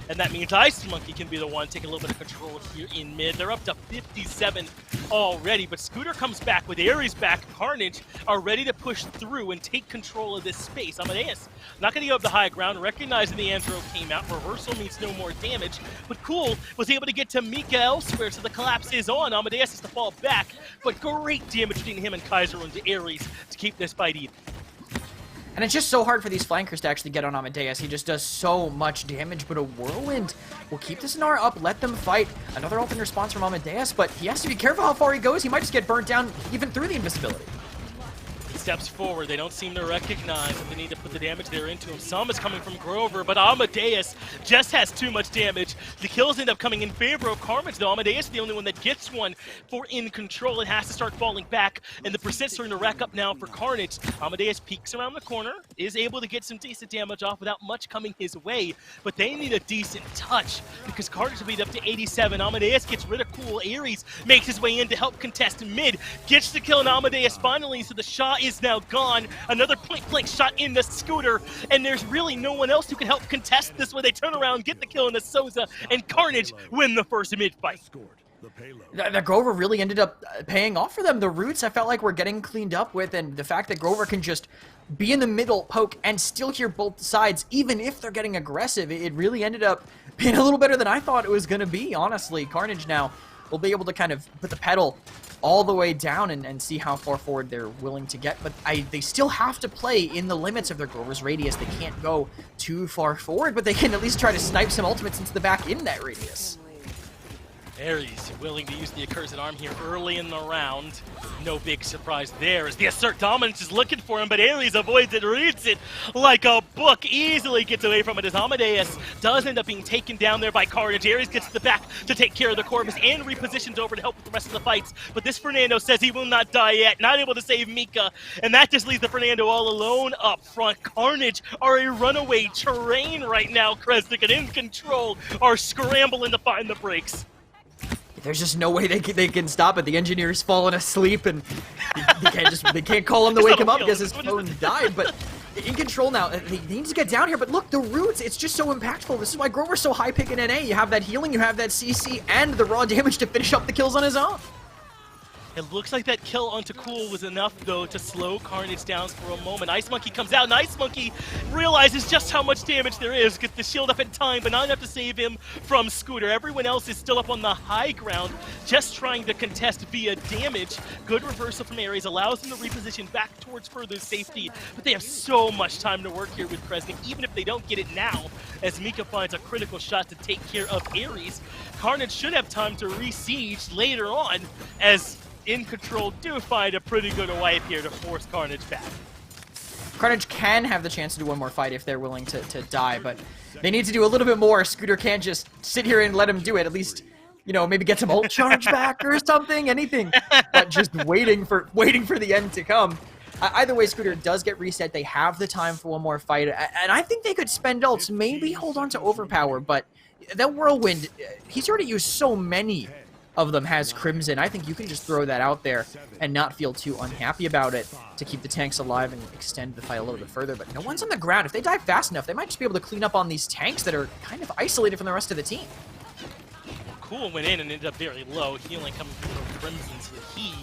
And that means Ice Monkey can be the one taking a little bit of control here in mid. They're up to 57 already, but Scooter comes back with Ares back. Carnage are ready to push through and take control of this space. Amadeus not going to give up the high ground, recognizing the Andro came out. Reversal means no more damage, but Cool was able to get to Mika elsewhere, so the collapse is on. Amadeus has to fall back, but great damage between him and Kaiser and Ares to keep this fight even. And it's just so hard for these flankers to actually get on Amadeus. He just does so much damage, but a Whirlwind will keep this Inara up, let them fight. Another open response from Amadeus, but he has to be careful how far he goes. He might just get burnt down even through the invisibility. He steps forward. They don't seem to recognize that they need to put the damage there into him. Some is coming from Grover, but Amadeus just has too much damage. The kills end up coming in favor of Carnage, though. Amadeus is the only one that gets one for Incontrol. It has to start falling back, and the percent's starting to rack up now for Carnage. Amadeus peeks around the corner, is able to get some decent damage off without much coming his way, but they need a decent touch because Carnage will beat up to 87. Amadeus gets rid of Cool. Ares makes his way in to help contest mid, gets the kill on Amadeus finally, so the Shaw is now gone. Another point-blank shot in the Scooter, and there's really no one else who can help contest this when they turn around, get the kill in the Souza, and Carnage win the first mid-fight. The Grover really ended up paying off for them. The roots I felt like were getting cleaned up with, and the fact that Grover can just be in the middle, poke, and still hear both sides, even if they're getting aggressive, it really ended up being a little better than I thought it was going to be, honestly. Carnage now will be able to kind of put the pedal all the way down and see how far forward they're willing to get, but they still have to play in the limits of their Grover's radius. They can't go too far forward, but they can at least try to snipe some ultimates into the back in that radius. Ares willing to use the Accursed Arm here early in the round. No big surprise there as the Assert Dominance is looking for him, but Ares avoids it, reads it like a book, easily gets away from it as Amadeus does end up being taken down there by Carnage. Ares gets to the back to take care of the Corvus and repositions over to help with the rest of the fights, but this Fernando says he will not die yet, not able to save Mika, and that just leaves the Fernando all alone up front. Carnage are a runaway train right now. Kresnik and Incontrol are scrambling to find the breaks. there's just no way they can stop it. The engineer's fallen asleep, and they can't call him to wake him up because his phone died. But Incontrol now, they need to get down here. But look, the roots, it's just so impactful. This is why Grover's so high pick in NA. You have that healing, you have that CC, and the raw damage to finish up the kills on his own. It looks like that kill onto Cool was enough, though, to slow Carnage down for a moment. Ice Monkey comes out, and Ice Monkey realizes just how much damage there is, gets the shield up in time, but not enough to save him from Scooter. Everyone else is still up on the high ground, just trying to contest via damage. Good reversal from Ares allows them to reposition back towards further safety, but they have so much time to work here with Kresnik, even if they don't get it now, as Mika finds a critical shot to take care of Ares. Carnage should have time to re-siege later on, as Incontrol do find a pretty good wipe here to force Carnage back. Carnage can have the chance to do one more fight if they're willing to die, but they need to do a little bit more. Scooter can't just sit here and let him do it. At least, you know, maybe get some ult charge back or something, anything. But just waiting for the end to come. Either way, Scooter does get reset. They have the time for one more fight, and I think they could spend ults, maybe hold on to Overpower, but that Whirlwind, he's already used so many of them has Crimson. I think you can just throw that out there and not feel too unhappy about it to keep the tanks alive and extend the fight a little bit further. But no one's on the ground. If they die fast enough, they might just be able to clean up on these tanks that are kind of isolated from the rest of the team. Cool went in and ended up very low. Healing coming from Crimson, so he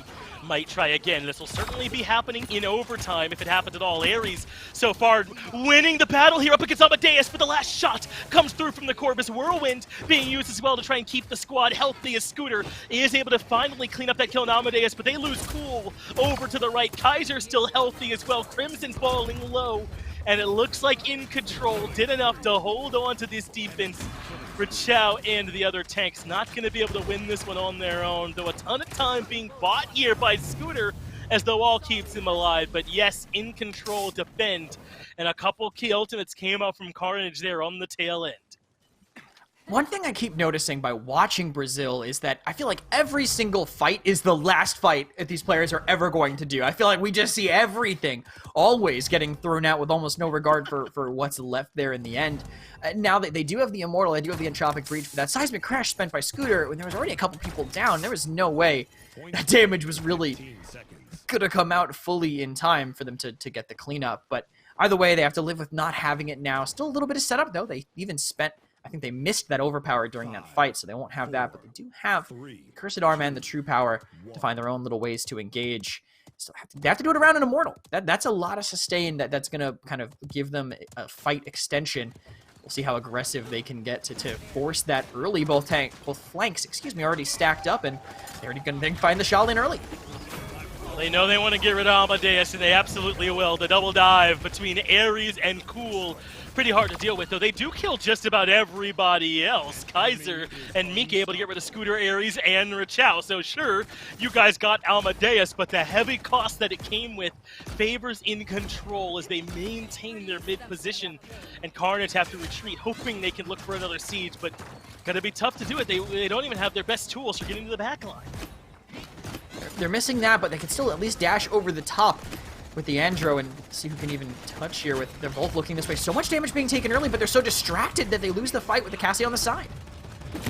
might try again. This will certainly be happening in overtime if it happens at all. Ares so far winning the battle here up against Amadeus, but the last shot comes through from the Corvus. Whirlwind being used as well to try and keep the squad healthy, as Scooter is able to finally clean up that kill on Amadeus, but they lose Cool over to the right. Kaiser still healthy as well. Crimson falling low, and it looks like Incontrol did enough to hold on to this defense. Rachao and the other tanks not going to be able to win this one on their own, though a ton of time being bought here by Scooter as the wall keeps him alive. But yes, Incontrol defend, and a couple key ultimates came out from Carnage there on the tail end. One thing I keep noticing by watching Brazil is that I feel like every single fight is the last fight that these players are ever going to do. I feel like we just see everything always getting thrown out with almost no regard for what's left there in the end. Now that they do have the Immortal, they do have the Entropic Breach, but that Seismic Crash spent by Scooter, when there was already a couple people down, there was no way that damage was really gonna come out fully in time for them to get the cleanup. But either way, they have to live with not having it now. Still a little bit of setup, though. They even spent, I think they missed that Overpower during that fight, so they won't have that, but they do have Cursed Arm and the True Power to find their own little ways to engage. They have to do it around an Immortal. That's a lot of sustain that's going to kind of give them a fight extension. We'll see how aggressive they can get to force that early. Both flanks, already stacked up, and they're already going to find the Shaolin early. They know they want to get rid of Amadeus, and they absolutely will. The double dive between Ares and Cool, pretty hard to deal with, though they do kill just about everybody else. Kaiser and Mika able to get rid of Scooter, Ares, and Rachao. So sure, you guys got Amadeus, but the heavy cost that it came with favors Incontrol as they maintain their mid position, and Carnage have to retreat, hoping they can look for another siege, but gonna be tough to do it. They don't even have their best tools for getting to the back line. They're missing that, but they can still at least dash over the top with the Andro and see who can even touch here. They're both looking this way. So much damage being taken early, but they're so distracted that they lose the fight with the Cassie on the side.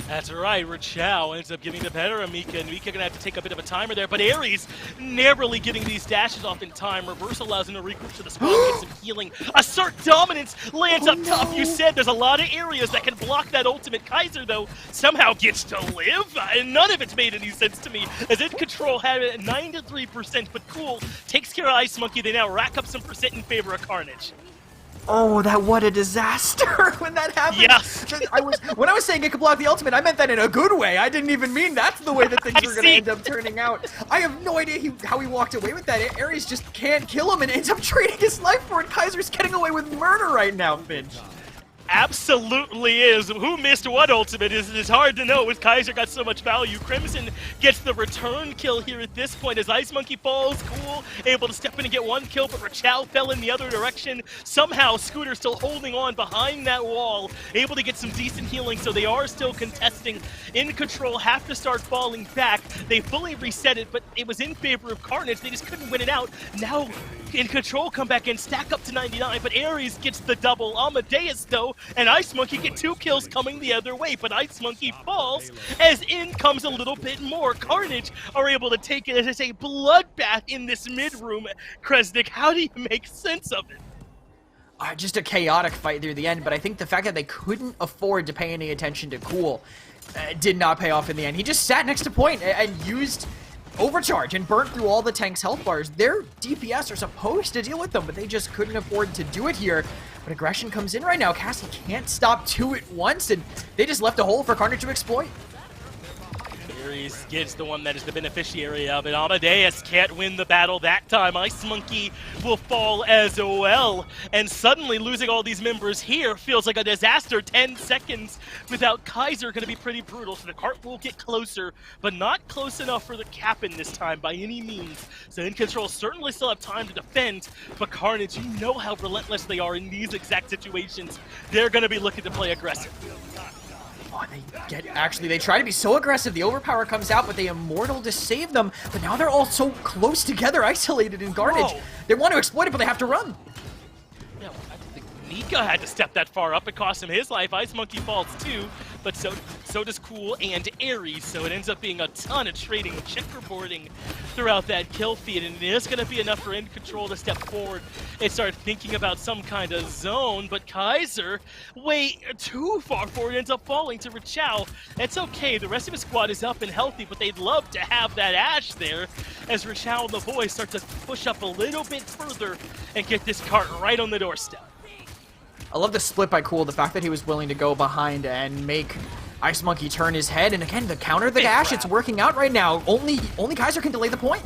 That's right, Rachao ends up getting the better of Mika, and Mika gonna have to take a bit of a timer there, but Ares narrowly getting these dashes off in time. Reverse allows him to regroup to the spot, get some healing. Assert Dominance lands up top. You said there's a lot of areas that can block that ultimate. Kaiser, though, somehow gets to live, and none of it's made any sense to me, as Incontrol had it at 93%, but Cool takes care of Ice Monkey. They now rack up some percent in favor of Carnage. Oh, what a disaster when that happened. Yes. When I was saying it could block the ultimate, I meant that in a good way. I didn't even mean that's the way that things were going to end up turning out. I have no idea how he walked away with that. Ares just can't kill him and ends up trading his life for it. Kaiser's getting away with murder right now, Finch. Absolutely is. Who missed what ultimate is hard to know with Kaiser got so much value. Crimson gets the return kill here at this point as Ice Monkey falls. Cool, able to step in and get one kill, but Rachao fell in the other direction. Somehow Scooter still holding on behind that wall, able to get some decent healing, so they are still contesting. Incontrol have to start falling back. They fully reset it, but it was in favor of Carnage. They just couldn't win it out. Now In Control come back in, stack up to 99, but Ares gets the double. Amadeus, though, and Ice Monkey get 2 kills coming the other way, but Ice Monkey falls as in comes a little bit more. Carnage are able to take it as a bloodbath in this mid-room. Kresnik, how do you make sense of it? Just a chaotic fight near the end, but I think the fact that they couldn't afford to pay any attention to Cool did not pay off in the end. He just sat next to point and used overcharge and burnt through all the tank's health bars. Their DPS are supposed to deal with them, but they just couldn't afford to do it here. But aggression comes in right now. Cassie can't stop 2 at once, and they just left a hole for Carnage to exploit. Ares gets the one that is the beneficiary of it. Amadeus can't win the battle that time. Ice Monkey will fall as well. And suddenly losing all these members here feels like a disaster. 10 seconds without Kaiser going to be pretty brutal. So the cart will get closer, but not close enough for the Captain this time by any means. So Incontrol certainly still have time to defend, but Carnage, you know how relentless they are in these exact situations. They're going to be looking to play aggressive. Oh, they try to be so aggressive. The overpower comes out, but they immortal to save them. But now they're all so close together, isolated in Carnage. Whoa. They want to exploit it, but they have to run. Yeah, well, I think Nika had to step that far up. It cost him his life. Ice Monkey falls too, but so does Cool and Ares. So it ends up being a ton of trading, checkerboarding throughout that kill feed, and it is going to be enough for Incontrol to step forward and start thinking about some kind of zone. But Kaiser, way too far forward, ends up falling to Richao. It's okay. The rest of his squad is up and healthy, but they'd love to have that Ash there as Richao and the boys start to push up a little bit further and get this cart right on the doorstep. I love the split by Cool, the fact that he was willing to go behind and make Ice Monkey turn his head, and again, the counter the dash, it's working out right now. Only Kaiser can delay the point.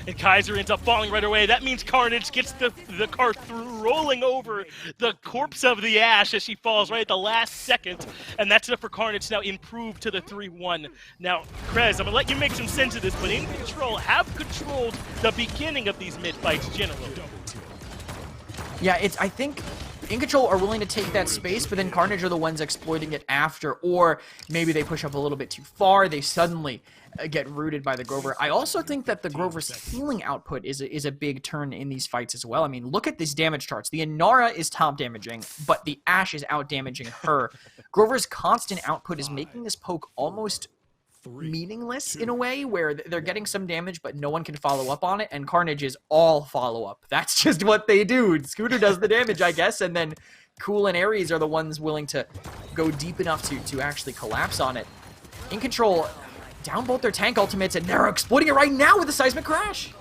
And Kaiser ends up falling right away. That means Carnage gets the cart through, rolling over the corpse of the Ash as she falls right at the last second. And that's enough for Carnage to now improve to the 3-1. Now, Krez, I'm going to let you make some sense of this, but Incontrol have controlled the beginning of these mid-fights generally. Yeah, I think Incontrol are willing to take that space, but then Carnage are the ones exploiting it after, or maybe they push up a little bit too far, they suddenly get rooted by the Grover. I also think that the Grover's healing output is a big turn in these fights as well. I mean, look at these damage charts. The Inara is top damaging, but the Ashe is out damaging her. Grover's constant output is making this poke almost meaningless in a way, where they're getting some damage, but no one can follow up on it, and Carnage is all follow-up. That's just what they do. Scooter does the damage, I guess, and then Cool and Ares are the ones willing to go deep enough to actually collapse on it. Incontrol down both their tank ultimates, and they're exploiting it right now with the Seismic Crash.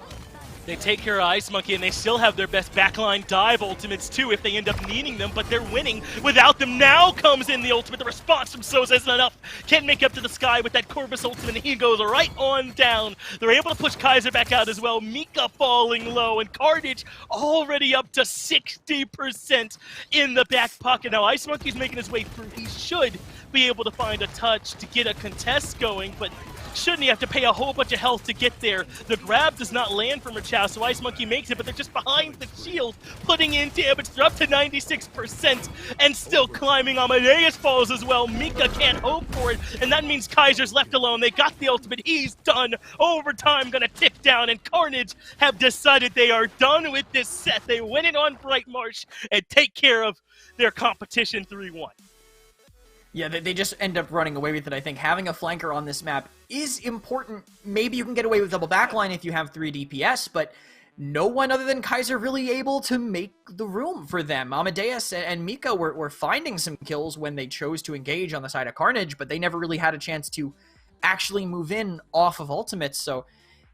They take care of Ice Monkey, and they still have their best backline dive ultimates too if they end up needing them, but they're winning without them. Now comes in the ultimate. The response from Sosa isn't enough. Can't make up to the sky with that Corvus ultimate, and he goes right on down. They're able to push Kaiser back out as well. Mika falling low, and Carnage already up to 60% in the back pocket. Now Ice Monkey's making his way through. He should be able to find a touch to get a contest going, but shouldn't he have to pay a whole bunch of health to get there? The grab does not land from Richao, so Ice Monkey makes it, but they're just behind the shield, putting in damage. They're up to 96% and still climbing. Amadeus falls as well. Mika can't hope for it, and that means Kaiser's left alone. They got the ultimate. He's done. Overtime gonna tick down, and Carnage have decided they are done with this set. They win it on Bright Marsh and take care of their competition 3-1. Yeah, they just end up running away with it. I think having a flanker on this map is important. Maybe you can get away with double backline if you have 3 DPS, but no one other than Kaiser really able to make the room for them. Amadeus and Mika were finding some kills when they chose to engage on the side of Carnage, but they never really had a chance to actually move in off of ultimates, so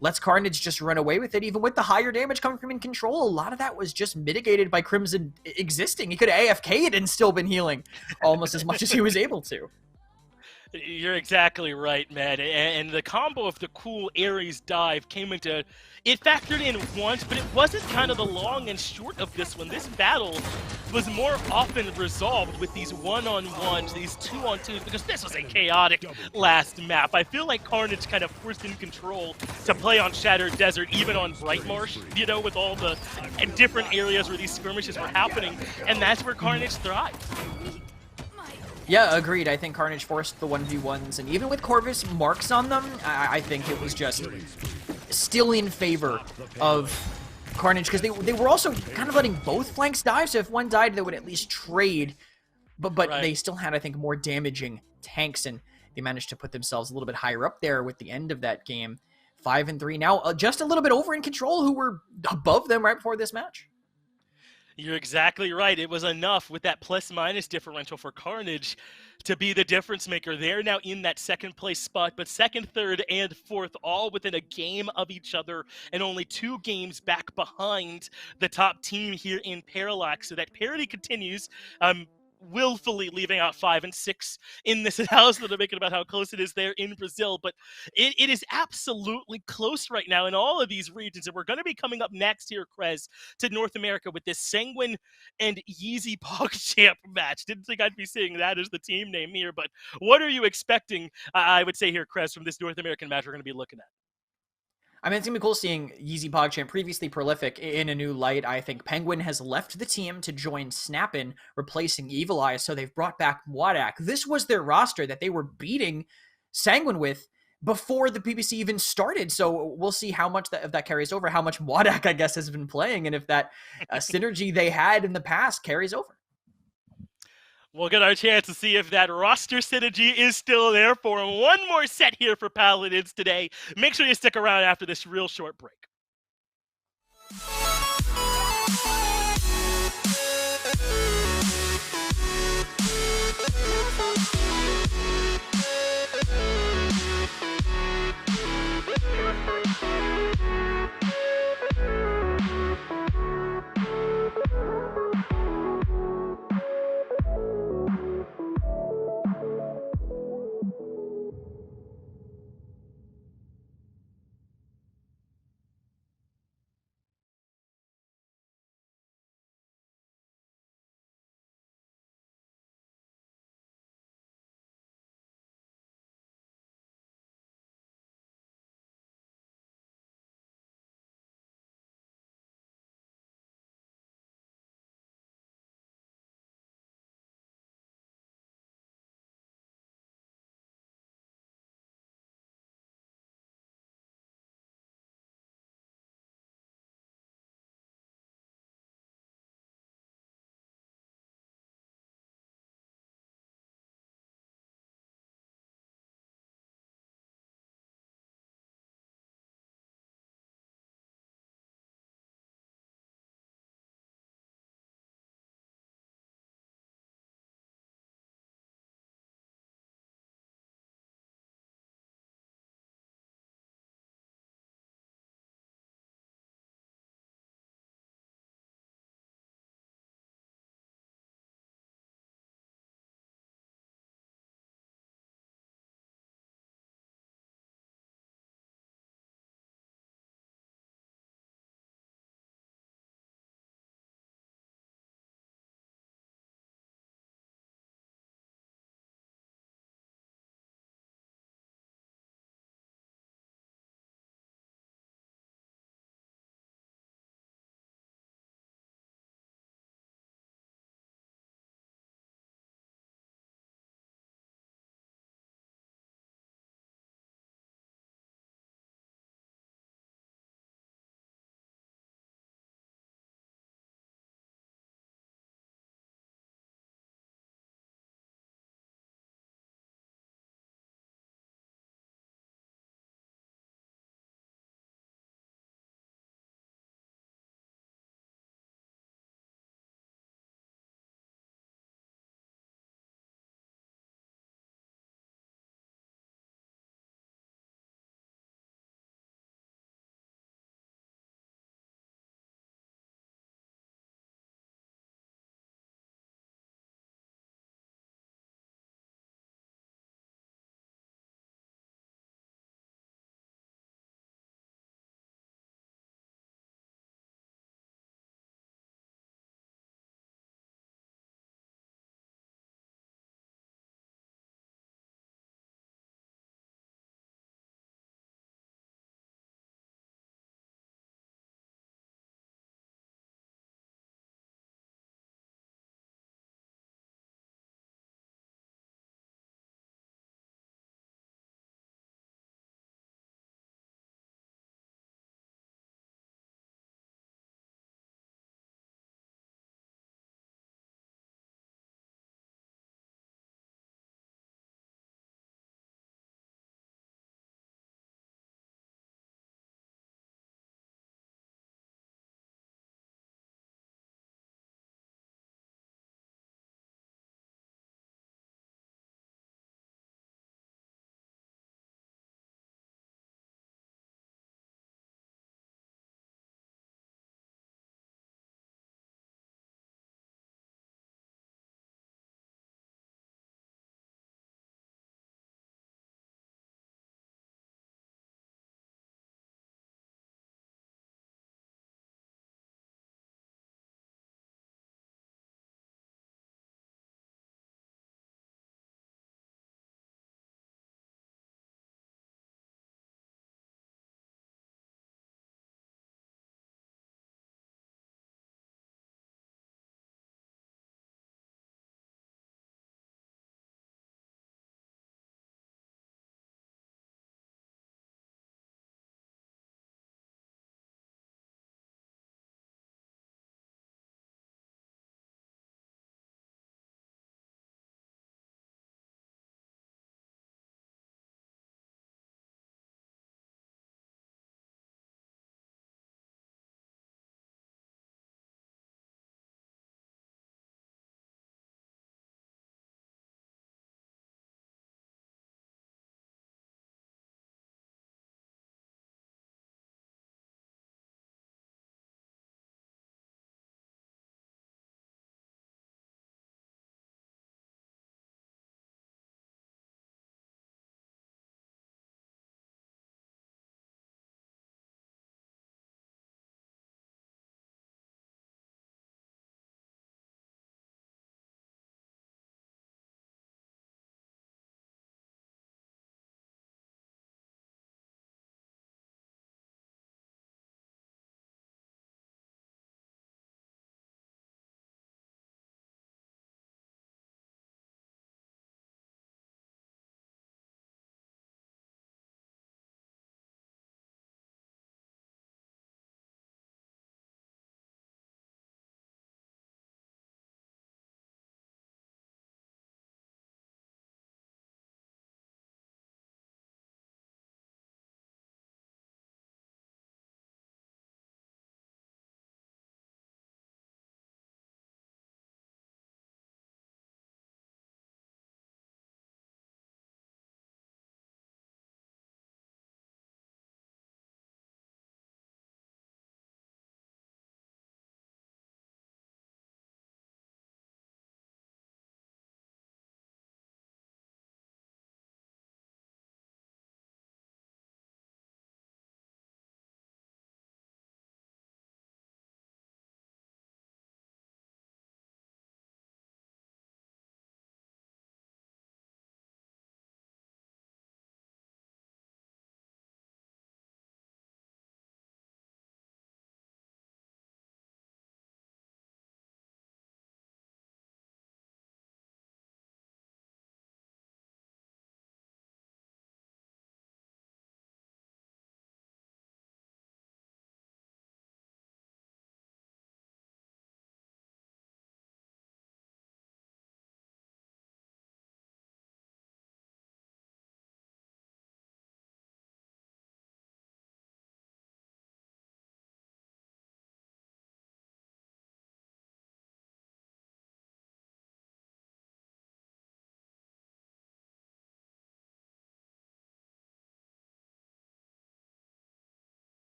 lets Carnage just run away with it. Even with the higher damage coming from Incontrol, a lot of that was just mitigated by Crimson existing. He could have AFK'd and still been healing almost as much as he was able to. You're exactly right, man. And the combo of the Cool Ares dive came into... It factored in once, but it wasn't kind of the long and short of this one. This battle was more often resolved with these one-on-ones, these two-on-twos, because this was a chaotic last map. I feel like Carnage kind of forced Incontrol to play on Shattered Desert, even on Bright Marsh, you know, with all the different areas where these skirmishes were happening, and that's where Carnage thrived. Yeah, agreed. I think Carnage forced the 1v1s, and even with Corvus marks on them, I think it was just still in favor of Carnage, because they were also kind of letting both flanks dive, so if one died, they would at least trade. But Right. they still had, I think, more damaging tanks, and they managed to put themselves a little bit higher up there with the end of that game. 5-3 now, just a little bit over Incontrol, who were above them right before this match. You're exactly right. It was enough with that plus-minus differential for Carnage to be the difference maker. They're now in that second place spot, but second, third, and fourth all within a game of each other and only 2 games back behind the top team here in Parallax. So that parity continues. Willfully leaving out 5 and 6 in this analysis that I'm making about how close it is there in Brazil, but it is absolutely close right now in all of these regions, and we're going to be coming up next here, Krez, to North America with this Sanguine and Yeezy PogChamp match. Didn't think I'd be seeing that as the team name here, but what are you expecting, I would say here, Krez, from this North American match we're going to be looking at? I mean, it's going to be cool seeing Yeezy PogChamp, previously prolific, in a new light. I think Penguin has left the team to join Snappin, replacing Evil Eye, so they've brought back Wadak. This was their roster that they were beating Sanguine with before the PBC even started, so we'll see how much of that carries over, how much Wadak, I guess, has been playing, and if that synergy they had in the past carries over. We'll get our chance to see if that roster synergy is still there for one more set here for Paladins today. Make sure you stick around after this real short break.